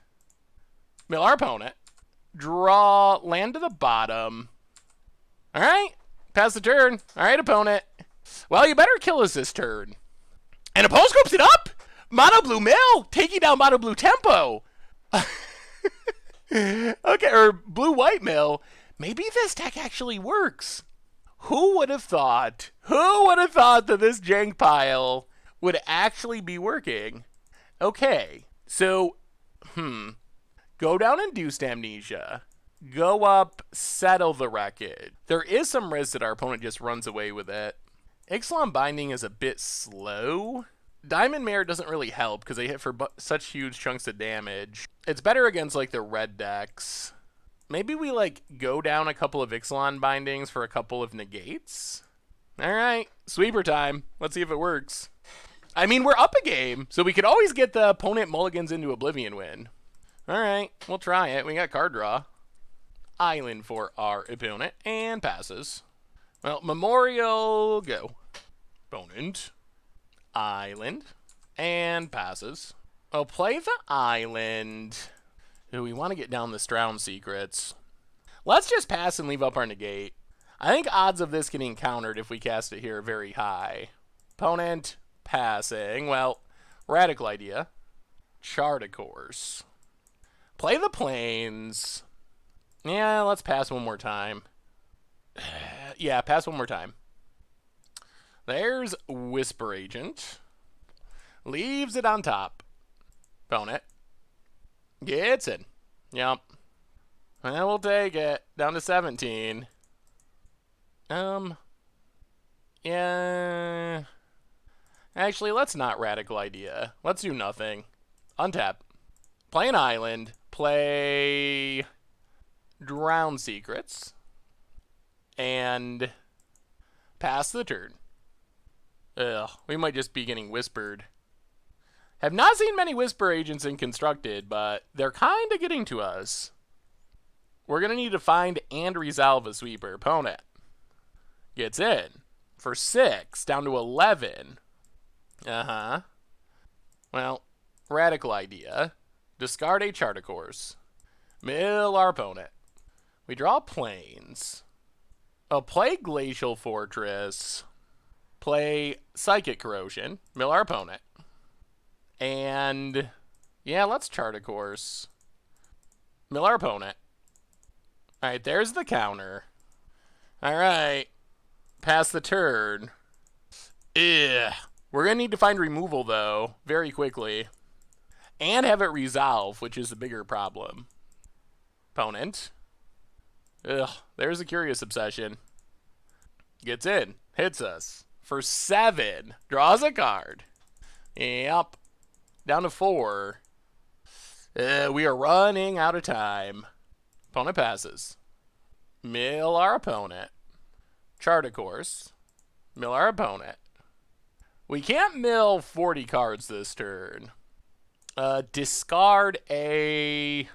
Mill our opponent. Draw land to the bottom. Alright. Pass the turn. Alright, opponent. Well, you better kill us this turn. And opponent scopes it up! Mono Blue Mill! Taking down Mono Blue Tempo! Okay, or Blue White Mill. Maybe this deck actually works. Who would have thought? Who would have thought that this jank pile would actually be working? Okay, so, go down Induced Amnesia. Go up Settle the Wreckage. There is some risk that our opponent just runs away with it. Ixalan Binding is a bit slow. Diamond Mare doesn't really help because they hit for such huge chunks of damage. It's better against, like, the red decks. Maybe we, like, go down a couple of Ixalan Bindings for a couple of negates? Alright, sweeper time. Let's see if it works. I mean, we're up a game, so we could always get the opponent mulligans into Oblivion win. Alright, we'll try it. We got card draw. Island for our opponent, and passes. Well, Memorial, go. Opponent. Island, and passes. I'll play the island. Ooh, we want to get down the Drown Secrets. Let's just pass and leave up our negate. I think odds of this getting countered if we cast it here are very high. Opponent, passing. Well, radical idea. Chart a course. Play the plains. Yeah, let's pass one more time. Yeah, pass one more time. There's Whisper Agent. Leaves it on top. Opponent. Gets in. Yep. And we'll take it. Down to 17. Yeah. Actually, let's not radical idea. Let's do nothing. Untap. Play an island. Play Drown Secrets. And pass the turn. Ugh, we might just be getting whispered. Have not seen many Whisper Agents in Constructed, but they're kind of getting to us. We're going to need to find and resolve a sweeper. Opponent gets in for 6, down to 11. Uh-huh. Well, radical idea. Discard a Chart a Course. Mill our opponent. We draw plains. I'll play Glacial Fortress. Play Psychic Corrosion. Mill our opponent. And yeah, let's Chart a Course. Mill our opponent. Alright, there's the counter. Alright. Pass the turn. Ugh. We're going to need to find removal, though, very quickly. And have it resolve, which is the bigger problem. Opponent. Ugh. There's a Curious Obsession. Gets in. Hits us. For 7. Draws a card. Yep. Down to 4. We are running out of time. Opponent passes. Mill our opponent. Chart a Course. Mill our opponent. We can't mill 40 cards this turn. Discard a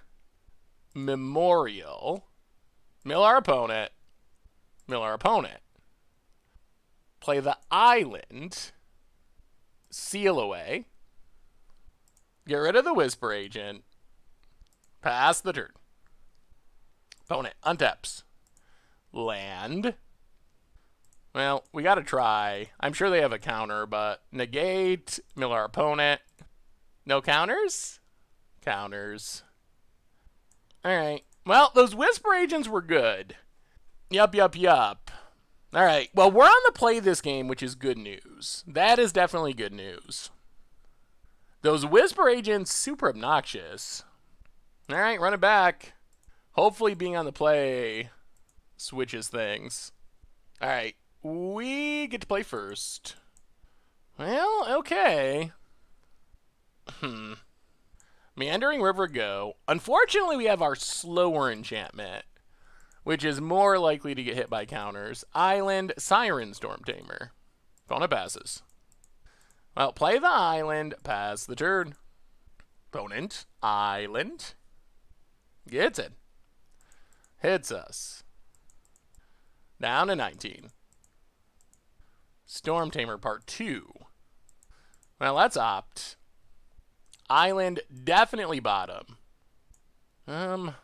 Memorial. Mill our opponent. Mill our opponent. Play the island. Seal away. Get rid of the Whisper Agent. Pass the turn. Opponent untaps. Land. Well, we gotta try. I'm sure they have a counter, but negate, mill our opponent. No counters? Counters. Alright. Well, those Whisper Agents were good. Yup. Alright. Well, we're on the play this game, which is good news. That is definitely good news. Those Whisper Agents, super obnoxious. Alright, run it back. Hopefully being on the play switches things. Alright. We get to play first. Well, okay. Meandering River go. Unfortunately, we have our slower enchantment, which is more likely to get hit by counters. Island, Siren Storm Tamer. Opponent passes. Well, play the island, pass the turn. Opponent, island. Gets it. Hits us. Down to 19. Storm Tamer Part 2. Well, let's opt. Island, definitely bottom. Alright,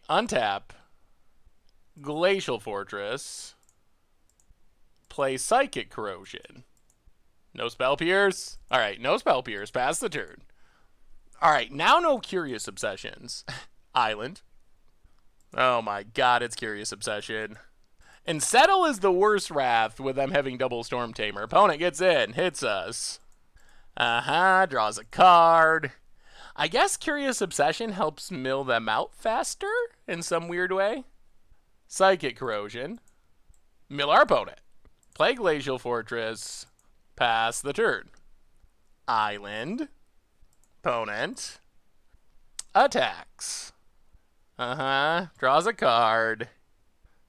untap. Glacial Fortress. Play Psychic Corrosion. No Spell Pierce? Alright, no Spell Pierce. Pass the turn. Alright, now no Curious Obsessions. Island. Oh my god, it's Curious Obsession. And Settle is the worst Wrath with them having double Storm Tamer. Opponent gets in, hits us. Draws a card. I guess Curious Obsession helps mill them out faster in some weird way. Psychic Corrosion. Mill our opponent. Play Glacial Fortress. Pass the turn. Island. Opponent. Attacks. Draws a card.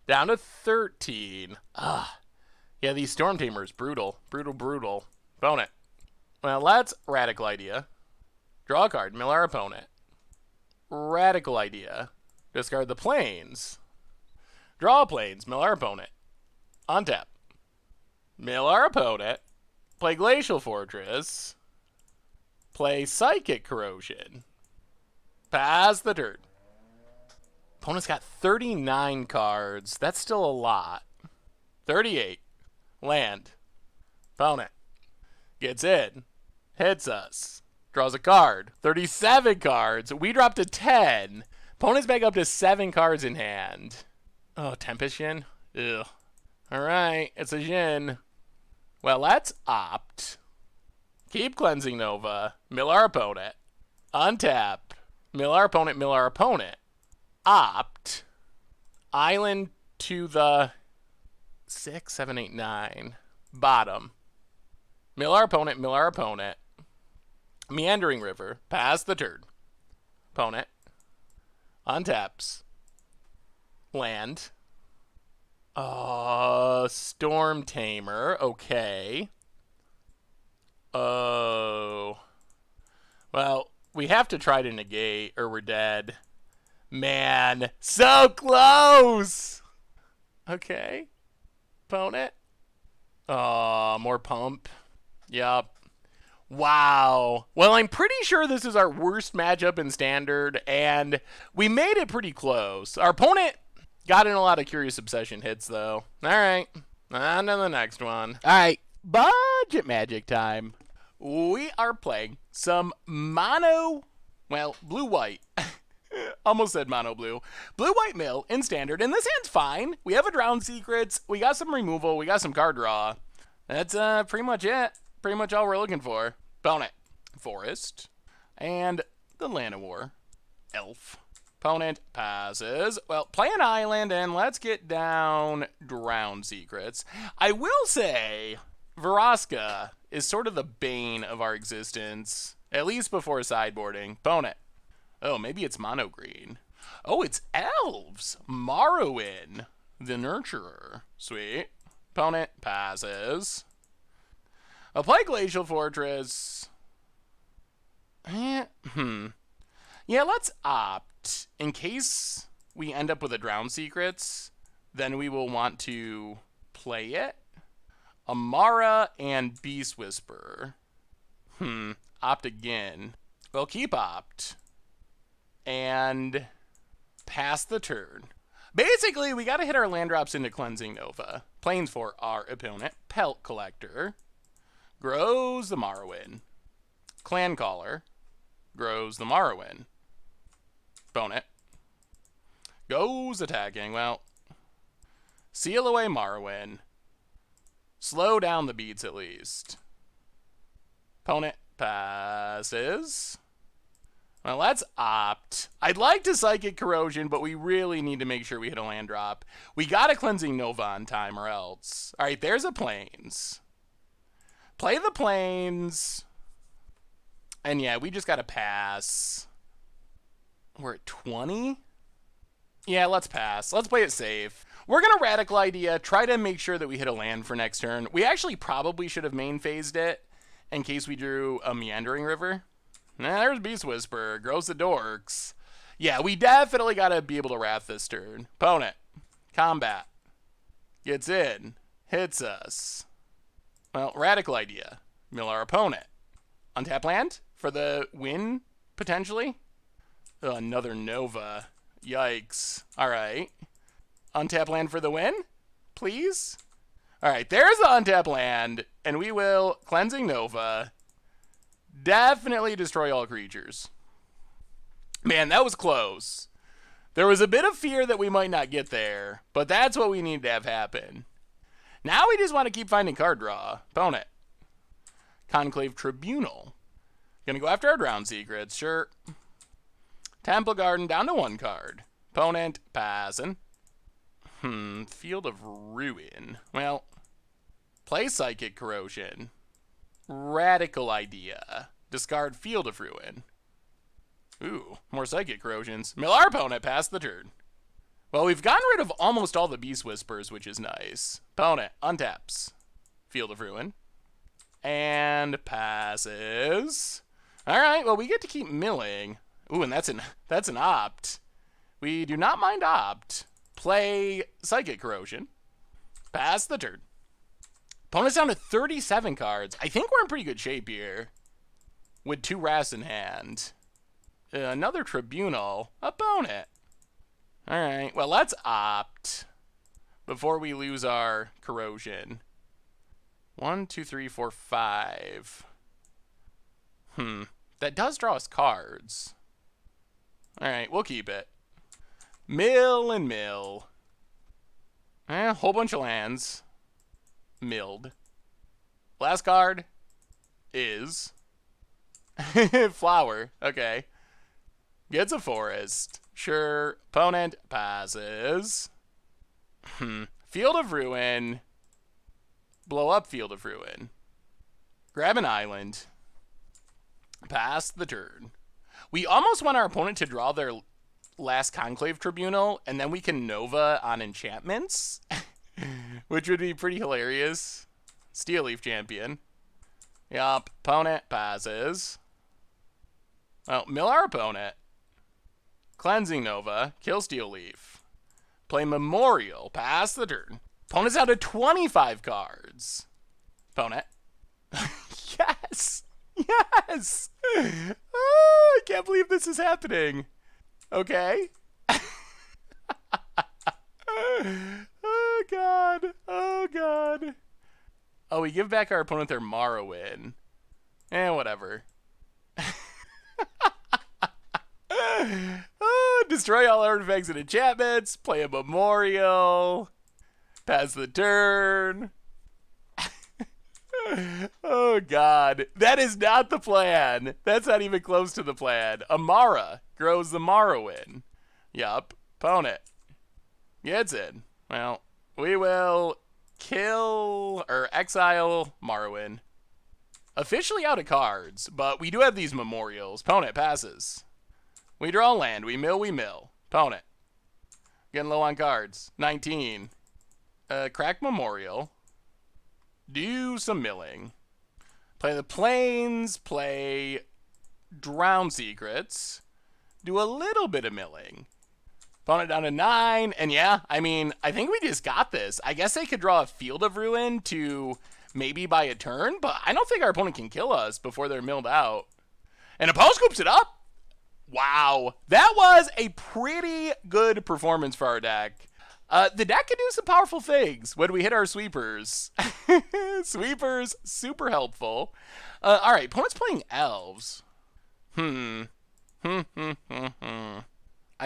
Down to 13. Yeah, these Storm Tamers, brutal. Brutal. Opponent. Well, let's Radical Idea. Draw a card, mill our opponent. Radical Idea. Discard the planes. Draw planes, mill our opponent. Untap. Mill our opponent. Play Glacial Fortress. Play Psychic Corrosion. Pass the turn. Opponent's got 39 cards. That's still a lot. 38. Land. Opponent. Gets in. Hits us. Draws a card. 37 cards. We dropped to 10. Opponent's back up to 7 cards in hand. Oh, Tempest Shin? Ugh. Alright, it's a Shin. Well, let's opt. Keep Cleansing Nova. Mill our opponent. Untap. Mill our opponent. Opt. Island to the 6, 7, 8, 9. Bottom. Mill our opponent. Meandering River. Pass the turn. Opponent. Untaps. Land. Storm Tamer. Okay. Oh. Well, we have to try to negate or we're dead. Man, so close! Okay. Opponent. More pump. Yup. Wow. Well, I'm pretty sure this is our worst matchup in Standard, and we made it pretty close. Our opponent got in a lot of Curious Obsession hits, though. Alright. On to the next one. Alright. Budget Magic time. We are playing some mono... Well, blue-white. Almost said mono blue. Blue-white mill in Standard, and this hand's fine. We have a Drown Secrets. We got some removal. We got some card draw. That's pretty much it. Pretty much all we're looking for. Opponent. Forest. And the Llanowar. Elf. Opponent passes. Well, play an island, and let's get down Drown Secrets. I will say, Vraska is sort of the bane of our existence, at least before sideboarding. Opponent. Oh, maybe it's mono green. Oh, it's elves. Morrowind, the Nurturer. Sweet. Opponent passes. I'll play Glacial Fortress. Yeah, let's opt. In case we end up with a Drown Secrets, then we will want to play it. Amara and Beast Whisperer. Opt again. Well, keep opt. And pass the turn. Basically, we gotta hit our land drops into Cleansing Nova. Plains for our opponent. Pelt Collector. Grows the Morrowind. Clan Caller. Grows the Morrowind. Opponent. Goes attacking. Well, seal away Morrowind. Slow down the beats at least. Opponent passes. Well, let's opt. I'd like to Psychic Corrosion, but we really need to make sure we hit a land drop. We got a Cleansing Nova on time or else. All right, there's a Plains. Play the Plains. And yeah, we just got to pass. We're at 20? Yeah, let's pass. Let's play it safe. We're going to Radical Idea, try to make sure that we hit a land for next turn. We actually probably should have main phased it in case we drew a Meandering River. Nah, there's Beast Whisperer. Grows the Dorks. Yeah, we definitely got to be able to Wrath this turn. Opponent. Combat. Gets in. Hits us. Well, Radical Idea. Mill our opponent. Untap land for the win, potentially. Oh, another Nova. Yikes. All right. Untap land for the win, please. All right, there's the untap land, and we will Cleansing Nova. Definitely destroy all creatures. Man, that was close. There was a bit of fear that we might not get there, but that's what we need to have happen. Now we just want to keep finding card draw. Opponent. Conclave Tribunal. Gonna go after our Drown Secrets, sure. Temple Garden down to 1 card. Opponent, passing. Field of Ruin. Well, play Psychic Corrosion. Radical idea. Discard Field of Ruin. Ooh, more Psychic Corrosions. Mill our opponent, pass the turn. Well, we've gotten rid of almost all the Beast Whispers, which is nice. Opponent, untaps. Field of Ruin. And passes. Alright, well, we get to keep milling. Ooh, and that's an opt. We do not mind opt. Play Psychic Corrosion. Pass the turn. Opponent's down to 37 cards. I think we're in pretty good shape here. With 2 Wraths in hand. Another Tribunal. Opponent. Alright, well, let's opt. Before we lose our Corrosion. 1, 2, 3, 4, 5. That does draw us cards. Alright, we'll keep it. Mill and mill. Whole bunch of lands. Milled. Last card is Flower. Okay. Gets a forest. Sure. Opponent passes. Field of Ruin. Blow up Field of Ruin. Grab an island. Pass the turn. We almost want our opponent to draw their last Conclave Tribunal, and then we can Nova on enchantments, which would be pretty hilarious. Steel Leaf Champion. Yup. Opponent passes. Well, mill our opponent. Cleansing Nova. Kill Steel Leaf. Play Memorial. Pass the turn. Opponent's out of 25 cards. Opponent. Yes! Yes! Oh, I can't believe this is happening. Okay. Oh, God. Oh, God. Oh, we give back our opponent their Morrowind. Whatever. Oh, destroy all artifacts and enchantments. Play a Memorial. Pass the turn. Oh, God. That is not the plan. That's not even close to the plan. Amara grows the Morrowind. Yup. Opponent gets in. Well, we will kill or exile Morrowind. Officially out of cards, but we do have these memorials. Opponent passes. We draw land. We mill, we mill. Opponent. Getting low on cards. 19. Crack Memorial. Do some milling. Play the Plains. Play Drown Secrets. Do a little bit of milling. Opponent down to 9. And yeah, I mean, I think we just got this. I guess they could draw a Field of Ruin to maybe buy a turn, but I don't think our opponent can kill us before they're milled out. And opponent scoops it up. Wow. That was a pretty good performance for our deck. The deck can do some powerful things when we hit our sweepers. Sweepers, super helpful. All right, opponent's playing elves. I'm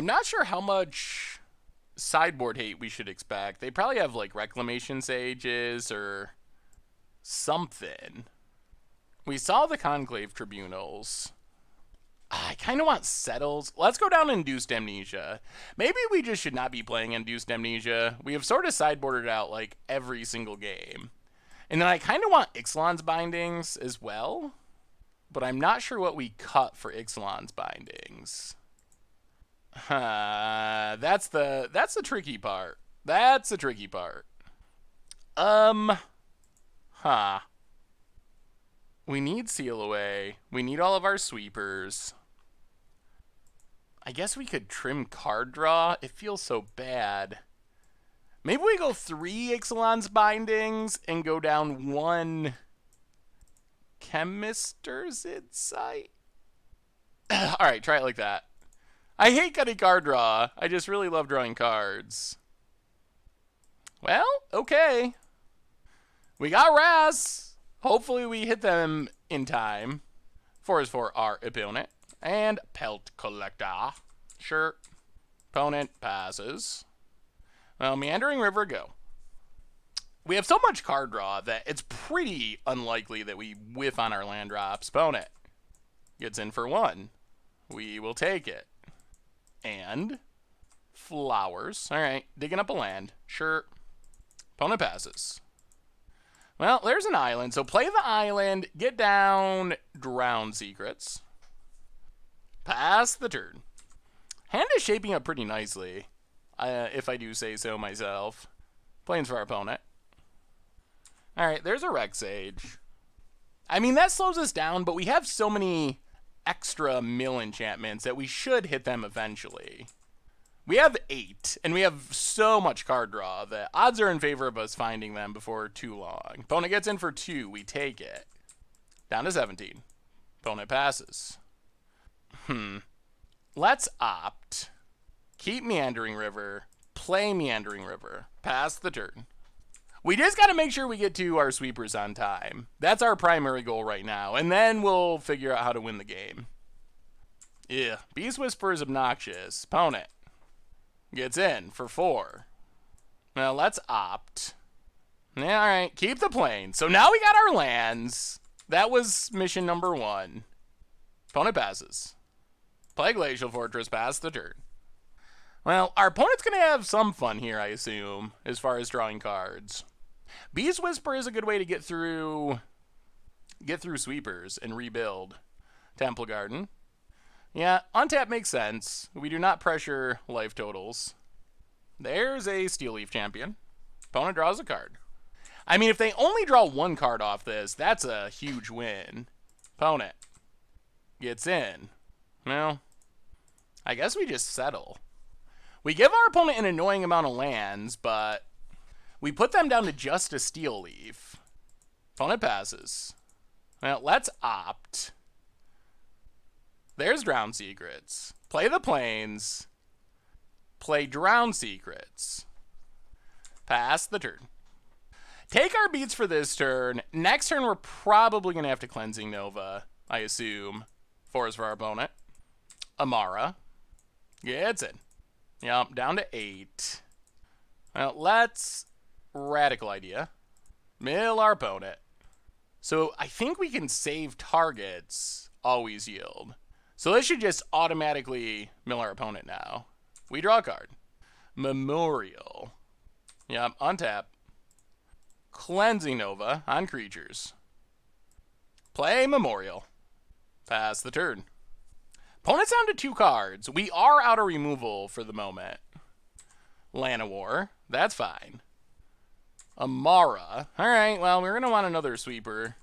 not sure how much sideboard hate we should expect. They probably have like Reclamation Sages or something. We saw the Conclave Tribunals. I kind of want Settles. Let's go down Induced Amnesia. Maybe we just should not be playing Induced Amnesia. We have sort of sideboarded out like every single game. And then I kind of want Ixalan's Bindings as well. But I'm not sure what we cut for Ixalan's Bindings. That's the tricky part. That's the tricky part. We need Seal Away. We need all of our sweepers. I guess we could trim card draw. It feels so bad. Maybe we go 3 Ixalan's Bindings and go down 1 Chemister's Insight. Alright, try it like that. I hate cutting card draw. I just really love drawing cards. Well, okay. We got Raz. Hopefully we hit them in time. 4 is for our opponent. And Pelt Collector. Sure. Opponent passes. Well, Meandering River, go. We have so much card draw that it's pretty unlikely that we whiff on our land drops. Opponent gets in for 1. We will take it. And flowers. All right, digging up a land. Sure. Opponent passes. Well, there's an island. So play the island, get down, drown secrets. Pass the turn. Hand is shaping up pretty nicely, if I do say so myself. Plains for our opponent. All right, there's a Rex Sage. I mean, that slows us down, but we have so many extra mill enchantments that we should hit them eventually. We have 8, and we have so much card draw that odds are in favor of us finding them before too long. Opponent gets in for 2. We take it. Down to 17. Opponent passes. Let's opt. Keep Meandering River. Play Meandering River. Pass the turn. We just got to make sure we get to our sweepers on time. That's our primary goal right now, and then we'll figure out how to win the game. Yeah, Beast Whisper is obnoxious. Opponent gets in for 4. Now let's opt. Yeah, all right, keep the plane. So now we got our lands. That was mission number 1. Opponent passes. Play Glacial Fortress, pass the turn. Well, our opponent's going to have some fun here, I assume, as far as drawing cards. Beast Whisper is a good way to get through sweepers and rebuild. Temple Garden. Yeah, untap makes sense. We do not pressure life totals. There's a Steel Leaf Champion. Opponent draws a card. I mean, if they only draw 1 card off this, that's a huge win. Opponent gets in. Well, I guess we just settle. We give our opponent an annoying amount of lands, but we put them down to just a Steel Leaf. Opponent passes. Well, let's opt. There's Drown Secrets. Play the Plains. Play Drown Secrets. Pass the turn. Take our beats for this turn. Next turn, we're probably going to have to Cleansing Nova, I assume. 4 is for our opponent. Amara gets in. Yep, down to 8. Well, let's Radical Idea. Mill our opponent. So I think we can save targets, always yield. So this should just automatically mill our opponent now. We draw a card. Memorial. Yep, untap. Cleansing Nova on creatures. Play Memorial. Pass the turn. Opponent's down to 2 cards. We are out of removal for the moment. Llanowar. That's fine. Amara. Alright, well, we're going to want another sweeper.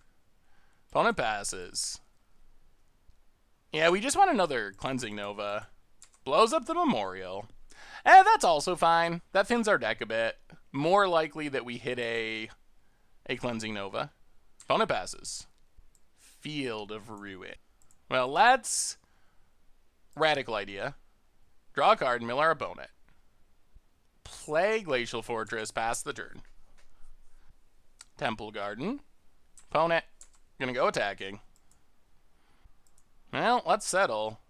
Opponent passes. Yeah, we just want another Cleansing Nova. Blows up the Memorial. That's also fine. That thins our deck a bit. More likely that we hit a Cleansing Nova. Opponent passes. Field of Ruin. Well, let's Radical Idea. Draw a card and mill our opponent. Play Glacial Fortress, pass the turn. Temple Garden. Opponent gonna go attacking. Well, let's settle.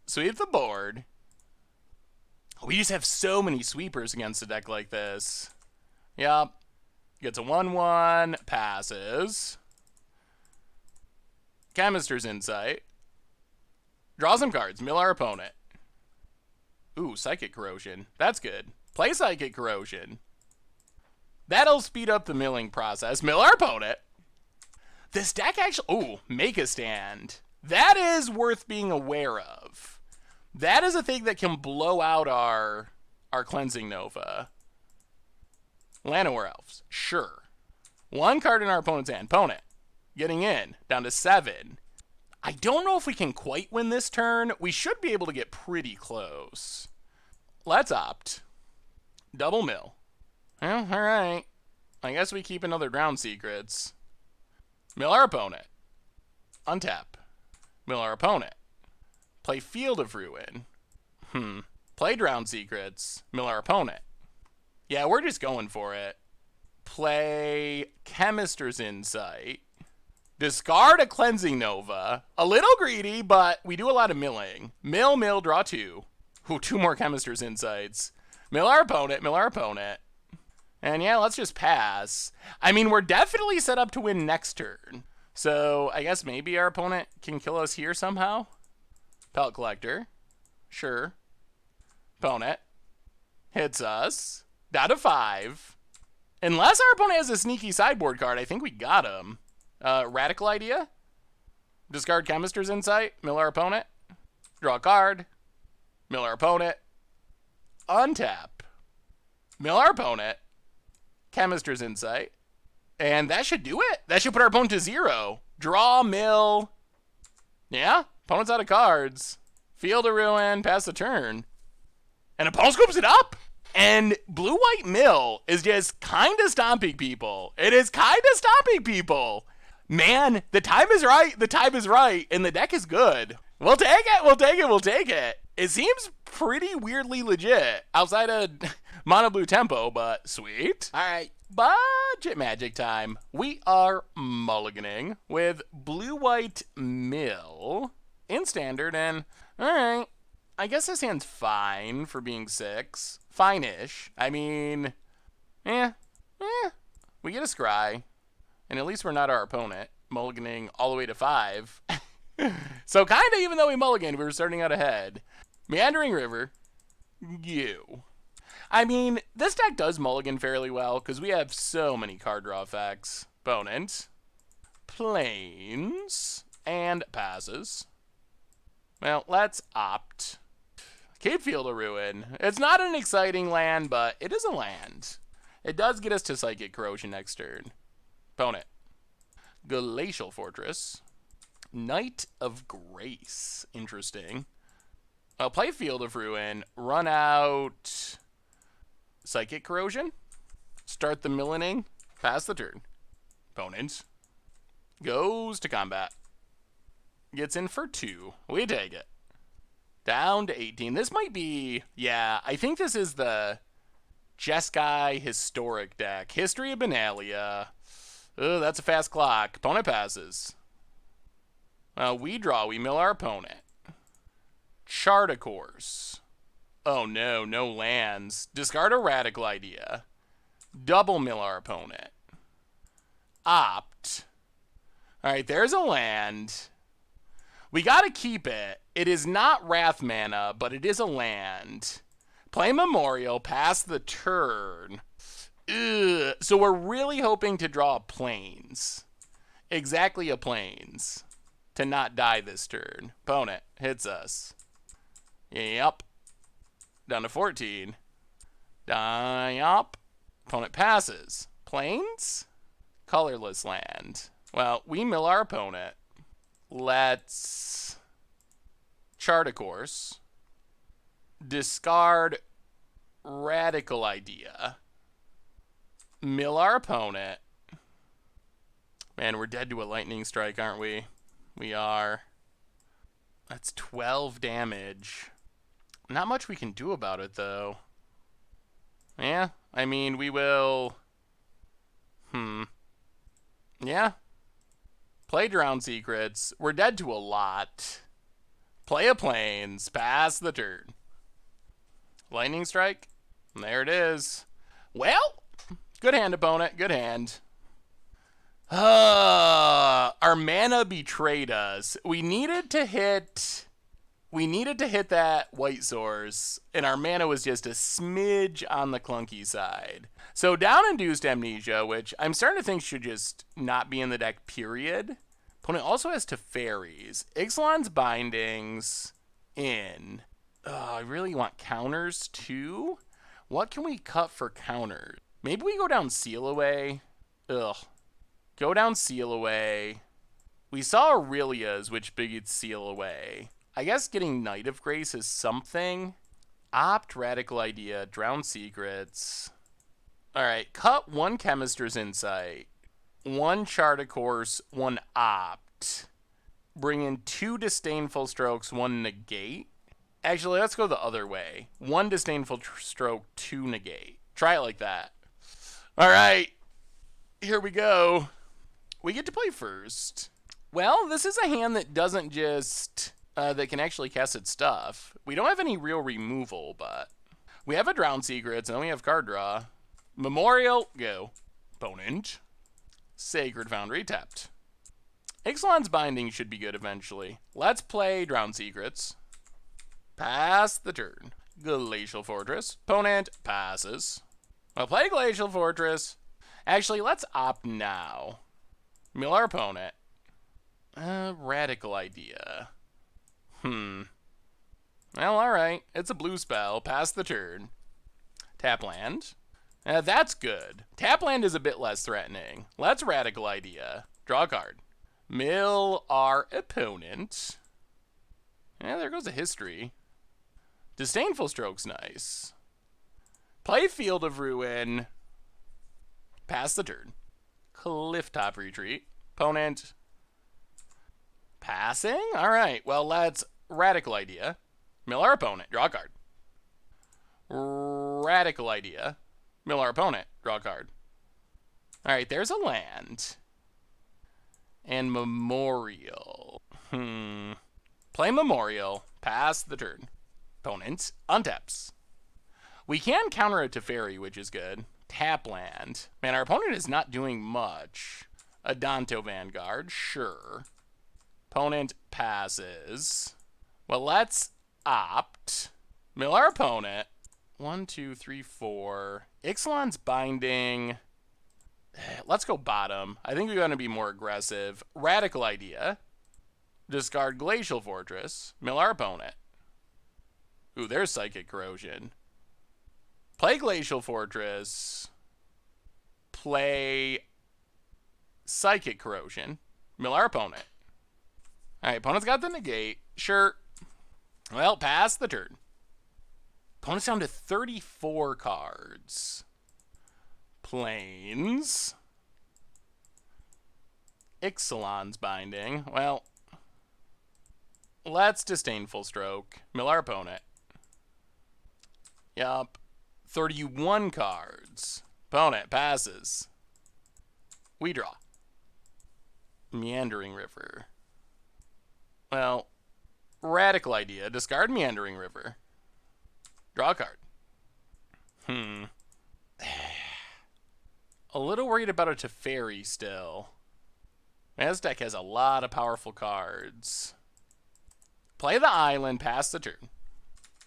Sweep the board. We just have so many sweepers against a deck like this. Yep. Gets a 1/1, passes. Chemister's Insight. Draw some cards, mill our opponent. Ooh, Psychic Corrosion. That's good. Play Psychic Corrosion. That'll speed up the milling process. Mill our opponent. This deck actually... Ooh, Make a Stand. That is worth being aware of. That is a thing that can blow out our Cleansing Nova. Llanowar Elves. Sure. 1 card in our opponent's hand. Opponent. Getting in. Down to 7. I don't know if we can quite win this turn. We should be able to get pretty close. Let's opt. Double mill. Well, alright. I guess we keep another Drown Secrets. Mill our opponent. Untap. Mill our opponent. Play Field of Ruin. Play Drown Secrets. Mill our opponent. Yeah, we're just going for it. Play Chemister's Insight. Discard a Cleansing Nova. A little greedy, but we do a lot of milling. Mill, draw 2. Ooh, 2 more Chemister's Insights. Mill our opponent, mill our opponent. And yeah, let's just pass. I mean, we're definitely set up to win next turn. So I guess maybe our opponent can kill us here somehow. Pellet Collector. Sure. Opponent. Hits us. Down to 5. Unless our opponent has a sneaky sideboard card, I think we got him. Radical Idea. Discard Chemister's Insight. Mill our opponent. Draw a card. Mill our opponent. Untap. Mill our opponent. Chemister's Insight. And that should do it. That should put our opponent to 0. Draw, mill. Yeah, opponent's out of cards. Field of Ruin, pass the turn. And opponent scoops it up. And blue-white mill is just kind of stomping people. It is kind of stomping people. Man, the time is right. The time is right. And the deck is good. We'll take it. We'll take it. We'll take it. It seems pretty weirdly legit outside of mono blue tempo, but sweet. All right, budget magic time. We are mulliganing with blue-white mill in standard, and all right, I guess this hand's fine for being 6. Fine-ish. I mean, we get a scry, and at least we're not our opponent, mulliganing all the way to 5. So kind of, even though we mulliganed, we were starting out ahead. Meandering River. You. I mean, this deck does mulligan fairly well, because we have so many card draw effects. Opponent. Plains. And passes. Well, let's opt. Cape Field of Ruin. It's not an exciting land, but it is a land. It does get us to Psychic Corrosion next turn. Opponent. Glacial Fortress. Knight of Grace. Interesting. I'll play Field of Ruin. Run out Psychic Corrosion. Start the Millining. Pass the turn. Opponent. Goes to combat. Gets in for 2. We take it. Down to 18. This might be... Yeah, I think this is the Jeskai Historic deck. History of Benalia. Oh, that's a fast clock. Opponent passes. We draw. We mill our opponent. Chart a course. Oh no, no lands. Discard a Radical Idea. Double mill our opponent. Opt. Alright, there's a land. We gotta keep it. It is not Wrath mana, but it is a land. Play Memorial, pass the turn. Ugh. So we're really hoping to draw Plains. Exactly a Plains. To not die this turn. Opponent hits us. Yep. Down to 14. Yup. Opponent passes. Plains? Colorless land. Well, we mill our opponent. Let's chart a course. Discard Radical Idea. Mill our opponent. Man, we're dead to a lightning strike, aren't we? We are. That's 12 damage. Not much we can do about it, though. Yeah, I mean, we will... Yeah. Play Drown Secrets. We're dead to a lot. Play a Plains. Pass the turn. Lightning Strike. There it is. Well, good hand, opponent. Good hand. Our mana betrayed us. We needed to hit that white source, and our mana was just a smidge on the clunky side. So down Induced Amnesia, which I'm starting to think should just not be in the deck, period. Opponent also has Teferis. Ixalan's Bindings in. I really want counters too. What can we cut for counters? Maybe we go down Seal Away. Ugh. Go down Seal Away. We saw Aurelia's, which bigots Seal Away. I guess getting Knight of Grace is something. Opt Radical Idea. Drown Secrets. Alright, cut 1 Chemister's Insight. 1 Chart a Course. 1 Opt. Bring in 2 Disdainful Strokes. 1 Negate. Actually, let's go the other way. 1 Disdainful Stroke. 2 Negate. Try it like that. Alright. Here we go. We get to play first. Well, this is a hand that doesn't just that can actually cast its stuff. We don't have any real removal, but we have a Drown Secrets, and then we have card draw. Memorial, go. Opponent. Sacred Foundry, tapped. Ixalan's Binding should be good eventually. Let's play Drown Secrets. Pass the turn. Glacial Fortress. Opponent passes. I'll play Glacial Fortress. Actually, let's opt now. Mill our opponent. Radical Idea. Well, alright. It's a blue spell. Pass the turn. Tap land. That's good. Tap land is a bit less threatening. Let's Radical Idea. Draw a card. Mill our opponent. Yeah, there goes a history. Disdainful Stroke's nice. Play Field of Ruin. Pass the turn. Clifftop Retreat. Opponent. Passing? Alright, well, let's Radical Idea. Mill our opponent. Draw a card. Radical Idea. Mill our opponent. Draw a card. Alright, there's a land. And Memorial. Play Memorial. Pass the turn. Opponent untaps. We can counter it to Fairy, which is good. Tap land. Man, our opponent is not doing much. A Danto Vanguard, sure. Opponent passes. Well, let's opt. Mill our opponent. 1, 2, 3, 4. Ixalan's Binding. Let's go bottom. I think we're going to be more aggressive. Radical Idea. Discard Glacial Fortress. Mill our opponent. Ooh, there's Psychic Corrosion. Play Glacial Fortress. Play Psychic Corrosion. Mill our opponent. Alright, opponent's got the negate. Sure. Well, pass the turn. Opponent's down to 34 cards. Plains. Ixalan's Binding. Well, let's Disdainful Stroke. Mill our opponent. Yup. 31 cards. Opponent passes. We draw. Meandering River. Well, Radical Idea. Discard Meandering River. Draw a card. A little worried about a Teferi still. Man, this deck has a lot of powerful cards. Play the island, pass the turn.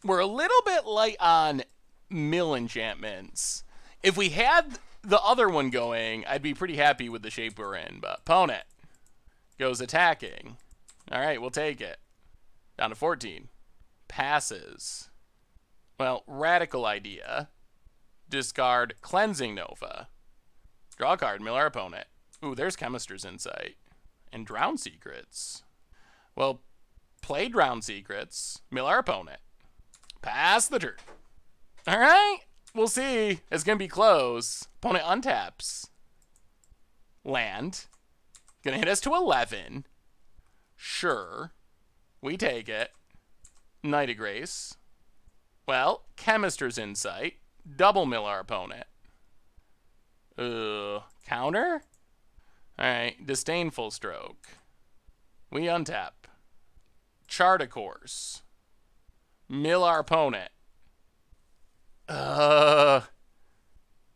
We're a little bit light on mill enchantments. If we had the other one going, I'd be pretty happy with the shape we're in. But opponent goes attacking. Alright, we'll take it. Down to 14. Passes. Well, Radical Idea. Discard Cleansing Nova. Draw a card, mill our opponent. Ooh, there's Chemister's Insight. And Drown Secrets. Well, play Drown Secrets. Mill our opponent. Pass the turn. Alright, we'll see. It's going to be close. Opponent untaps. Land. Gonna hit us to 11. Sure. We take it. Knight of Grace. Well, Chemister's Insight. Double mill our opponent. Counter? Alright, Disdainful Stroke. We untap. Chart a Course. Mill our opponent.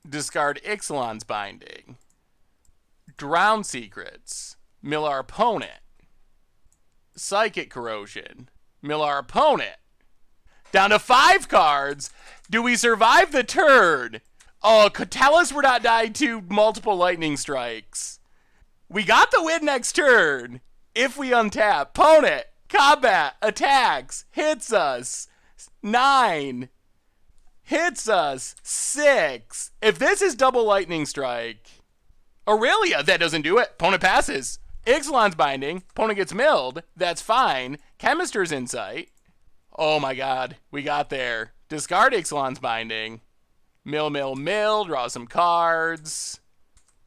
Discard Ixalan's Binding. Drown Secrets. Mill our opponent. Psychic Corrosion. Mill our opponent. Down to 5 cards. Do we survive the turn? Oh, tell us we're not dying to multiple lightning strikes. We got the win next turn. If we untap. Opponent. Combat. Attacks. Hits us. 9. Hits us. 6. If this is double lightning strike. Aurelia. That doesn't do it. Opponent passes. Ixalan's Binding. Opponent gets milled. That's fine. Chemister's Insight. Oh my god. We got there. Discard Ixalan's Binding. Mill, mill, mill. Draw some cards.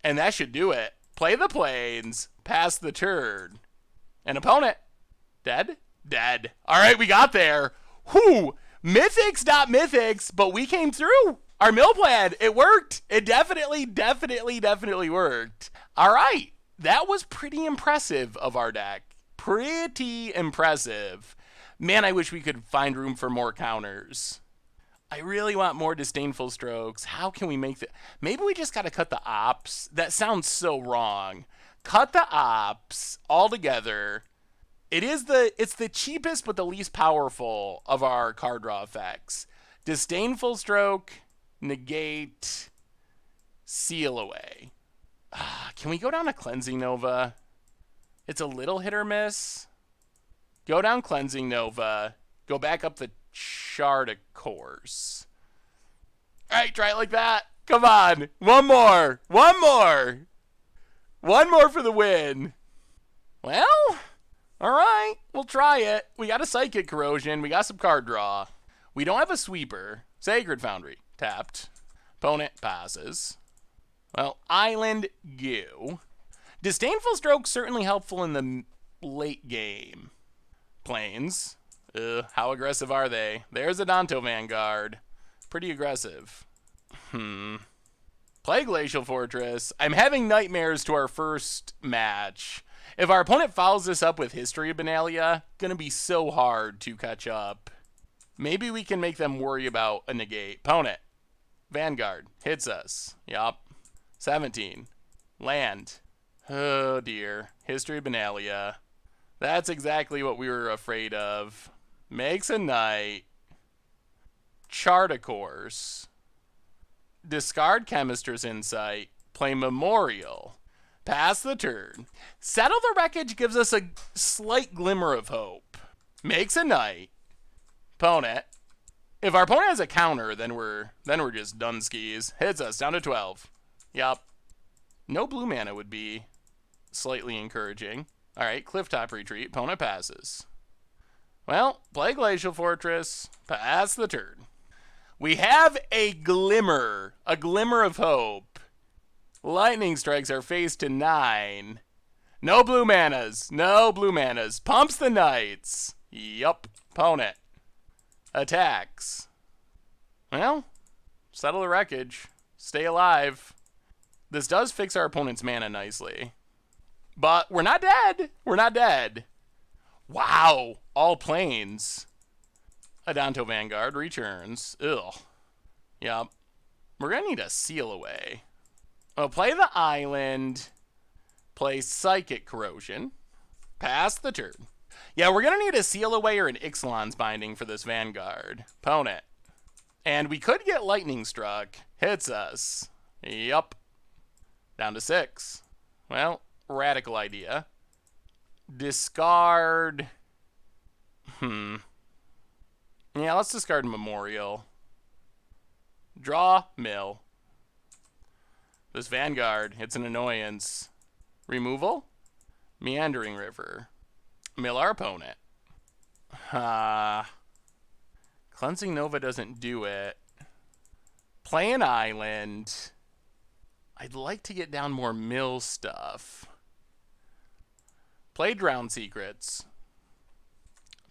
And that should do it. Play the Plains. Pass the turn. And opponent. Dead? Dead. Alright, we got there. Whew. Mythics, not mythics, but we came through. Our mill plan, it worked. It definitely worked. Alright. That was pretty impressive of our deck. pretty impressive. Man, I wish we could find room for more counters. I really want more disdainful strokes. How can we make that? Maybe we just got to cut the ops. That sounds so wrong. Cut the ops altogether. It's the cheapest but the least powerful of our card draw effects. Disdainful stroke, negate, seal away. Can we go down to Cleansing Nova? It's a little hit or miss. Go down Cleansing Nova. Go back up the chart of course. All right, try it like that. Come on. One more. One more. One more for the win. Well, all right. We'll try it. We got a Psychic Corrosion. We got some card draw. We don't have a sweeper. Sacred Foundry. Tapped. Opponent passes. Well, Island Goo. Disdainful Stroke certainly helpful in the late game. Plains. How aggressive are they? There's a Danto Vanguard. Pretty aggressive. Play Glacial Fortress. I'm having nightmares to our first match. If our opponent follows this up with History of Benalia, gonna be so hard to catch up. Maybe we can make them worry about a negate. Opponent. Vanguard. Hits us. Yup. 17. Land. Oh dear. History of Benalia. That's exactly what we were afraid of. Makes a knight. Chart a course. Discard Chemister's Insight. Play Memorial. Pass the turn. Settle the Wreckage gives us a slight glimmer of hope. Makes a knight. Opponent. If our opponent has a counter, then we're just done skis. Hits us down to 12. Yup. No blue mana would be slightly encouraging. All right, Clifftop Retreat. Opponent passes. Well, play Glacial Fortress. Pass the turn. We have a glimmer of hope. Lightning Strikes our face to 9. No blue manas. No blue manas. Pumps the Knights. Yup. Opponent. Attacks. Well, settle the Wreckage. Stay alive. This does fix our opponent's mana nicely. But we're not dead. We're not dead. Wow. All planes. Adanto Vanguard returns. Ugh. Yup. We're going to need a seal away. Oh, play the island. Play Psychic Corrosion. Pass the turn. Yeah, we're going to need a seal away or an Ixalan's Binding for this Vanguard. Opponent. And we could get Lightning Struck. Hits us. Yup. Down to 6. Well, radical idea. Discard. Yeah, let's discard Memorial. Draw, mill. This Vanguard, it's an annoyance. Removal? Meandering River. Mill our opponent. Cleansing Nova doesn't do it. Play an island. I'd like to get down more mill stuff. Play Drown Secrets.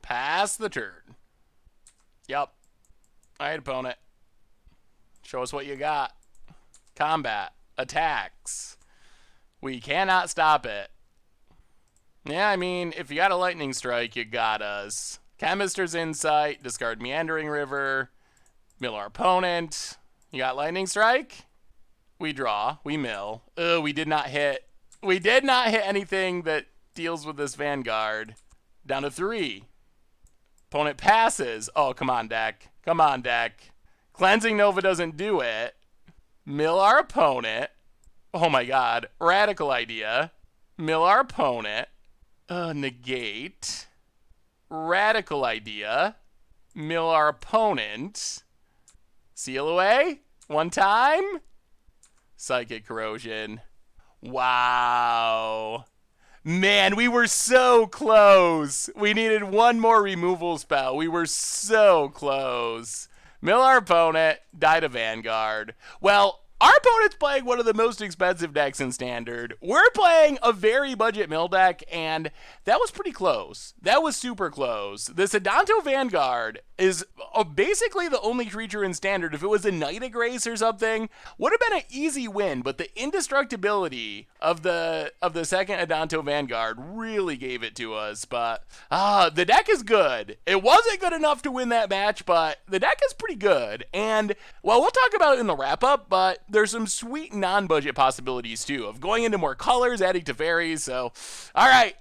Pass the turn. Yup. Alright, opponent. Show us what you got. Combat. Attacks. We cannot stop it. Yeah, I mean, if you got a Lightning Strike, you got us. Chemister's Insight. Discard Meandering River. Mill our opponent. You got Lightning Strike? We draw. We mill. We did not hit. We did not hit anything that deals with this Vanguard. Down to 3. Opponent passes. Oh, come on, deck. Come on, deck. Cleansing Nova doesn't do it. Mill our opponent. Oh my god. Radical idea. Mill our opponent. Negate. Radical idea. Mill our opponent. Seal away. One time. Psychic Corrosion. Wow. Man, we were so close. We needed one more removal spell. We were so close. Mill our opponent. Die to Vanguard. Well, Our opponent's playing one of the most expensive decks in Standard. We're playing a very budget mill deck, and that was pretty close. That was super close. The Sedanto Vanguard is basically the only creature in Standard. If it was a Knight of Grace or something, would have been an easy win, but the indestructibility of the second Adanto Vanguard really gave it to us. But the deck is good. It wasn't good enough to win that match, but the deck is pretty good. And, well, we'll talk about it in the wrap-up, but there's some sweet non-budget possibilities, too, of going into more colors, adding to fairies, so... All right.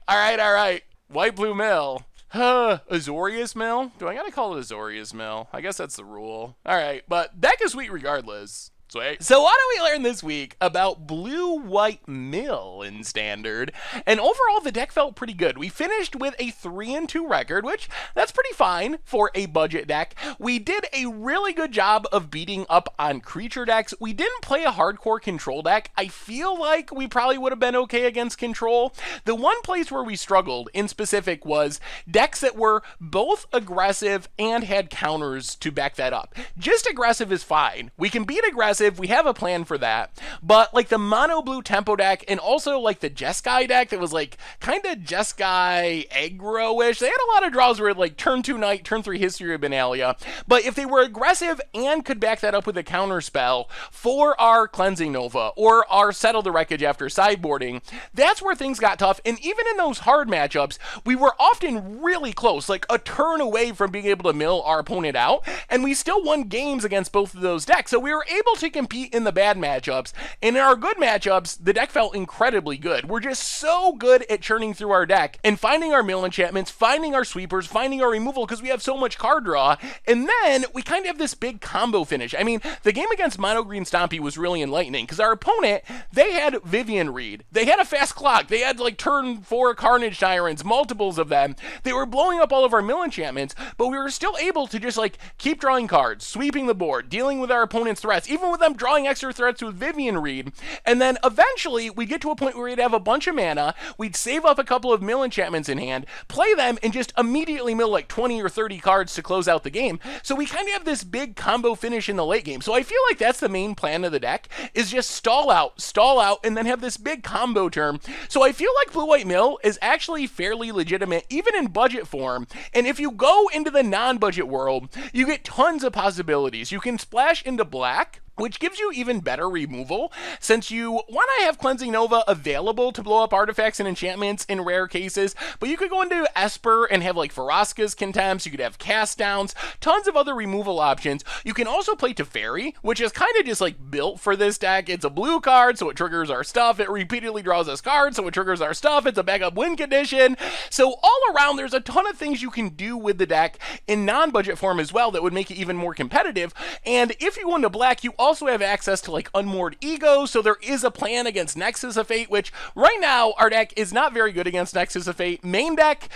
White Blue Mill. Azorius Mill? Do I gotta call it Azorius Mill? I guess that's the rule. All right, but deck is sweet regardless. Sweet. So why don't we learn this week about Blue-White Mill in Standard? And overall, the deck felt pretty good. We finished with a 3-2 record, which that's pretty fine for a budget deck. We did a really good job of beating up on creature decks. We didn't play a hardcore control deck. I feel like we probably would have been okay against control. The one place where we struggled in specific was decks that were both aggressive and had counters to back that up. Just aggressive is fine. We can beat aggressive. We have a plan for that, but like the mono blue tempo deck and also like the Jeskai deck that was like kind of Jeskai aggro-ish, they had a lot of draws where like turn 2 Knight, turn 3 History of Benalia, but if they were aggressive and could back that up with a counter spell for our Cleansing Nova or our Settle the Wreckage after sideboarding, that's where things got tough. And even in those hard matchups, we were often really close, like a turn away from being able to mill our opponent out, and we still won games against both of those decks. So we were able to compete in the bad matchups, and in our good matchups, the deck felt incredibly good. We're just so good at churning through our deck and finding our mill enchantments, finding our sweepers, finding our removal because we have so much card draw, and then we kind of have this big combo finish. I mean, the game against Mono Green Stompy was really enlightening because our opponent, they had Vivian Reed, they had a fast clock, they had like turn 4 Carnage Tyrants, multiples of them, they were blowing up all of our mill enchantments, but we were still able to just like keep drawing cards, sweeping the board, dealing with our opponent's threats, even with them drawing extra threats with Vivian Reed, and then eventually we get to a point where we'd have a bunch of mana, we'd save up a couple of mill enchantments in hand, play them, and just immediately mill like 20 or 30 cards to close out the game. So we kind of have this big combo finish in the late game. So I feel like that's the main plan of the deck, is just stall out, and then have this big combo turn. So I feel like Blue-White Mill is actually fairly legitimate, even in budget form, and if you go into the non-budget world, you get tons of possibilities. You can splash into black, which gives you even better removal, since you want to have Cleansing Nova available to blow up artifacts and enchantments in rare cases, but you could go into Esper and have like Faraska's Contempts, you could have Cast Downs, tons of other removal options. You can also play Teferi, which is kind of just like built for this deck. It's a blue card, so it triggers our stuff. It repeatedly draws us cards, so it triggers our stuff. It's a backup win condition. So all around, there's a ton of things you can do with the deck in non-budget form as well that would make it even more competitive. And if you go into black, you also have access to like Unmoored Ego, so there is a plan against Nexus of Fate, which right now our deck is not very good against Nexus of Fate. Main deck,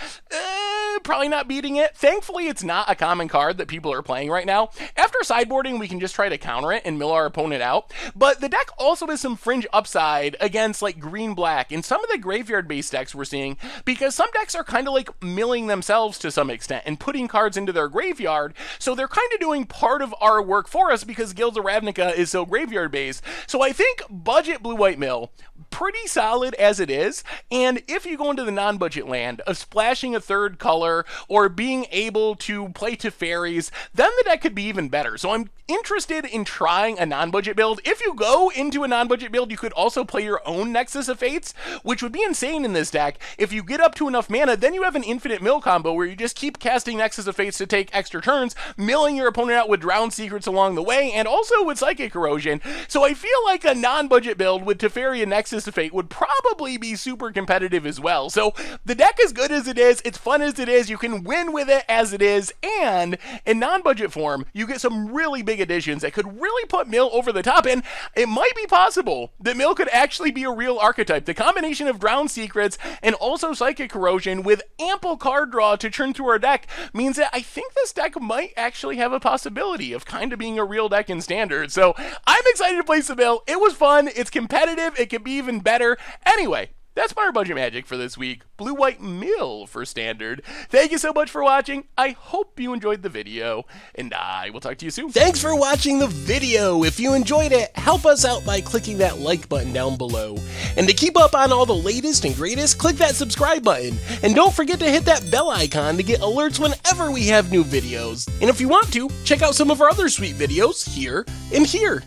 probably not beating it. Thankfully, it's not a common card that people are playing right now. After sideboarding, we can just try to counter it and mill our opponent out, but the deck also has some fringe upside against like green-black and some of the graveyard-based decks we're seeing, because some decks are kind of like milling themselves to some extent and putting cards into their graveyard, so they're kind of doing part of our work for us because Guild of Ravnica is so graveyard based. So I think budget Blue-White Mill, pretty solid as it is, and if you go into the non-budget land of splashing a third color or being able to play Teferis, then the deck could be even better. So I'm interested in trying a non-budget build. If you go into a non-budget build, you could also play your own Nexus of Fates, which would be insane in this deck. If you get up to enough mana, then you have an infinite mill combo where you just keep casting Nexus of Fates to take extra turns, milling your opponent out with Drowned Secrets along the way, and also with Psychic Corrosion. So I feel like a non-budget build with Teferi and Nexus of Fate would probably be super competitive as well. So the deck is good as it is, it's fun as it is, you can win with it as it is, and in non-budget form, you get some really big additions that could really put Mill over the top, and it might be possible that Mill could actually be a real archetype. The combination of Drowned Secrets and also Psychic Corrosion with ample card draw to churn through our deck means that I think this deck might actually have a possibility of kind of being a real deck in Standard. So I'm excited to play some Mill. It was fun, it's competitive, it could be even better. Anyway, That's our budget magic for this week. Blue White Mill for standard. Thank you so much for watching. I hope you enjoyed the video, and I will talk to you soon. Thanks for watching the video. If you enjoyed it, help us out by clicking that like button down below. And to keep up on all the latest and greatest, click that subscribe button. And don't forget to hit that bell icon to get alerts whenever we have new videos. And if you want to, check out some of our other sweet videos here and here.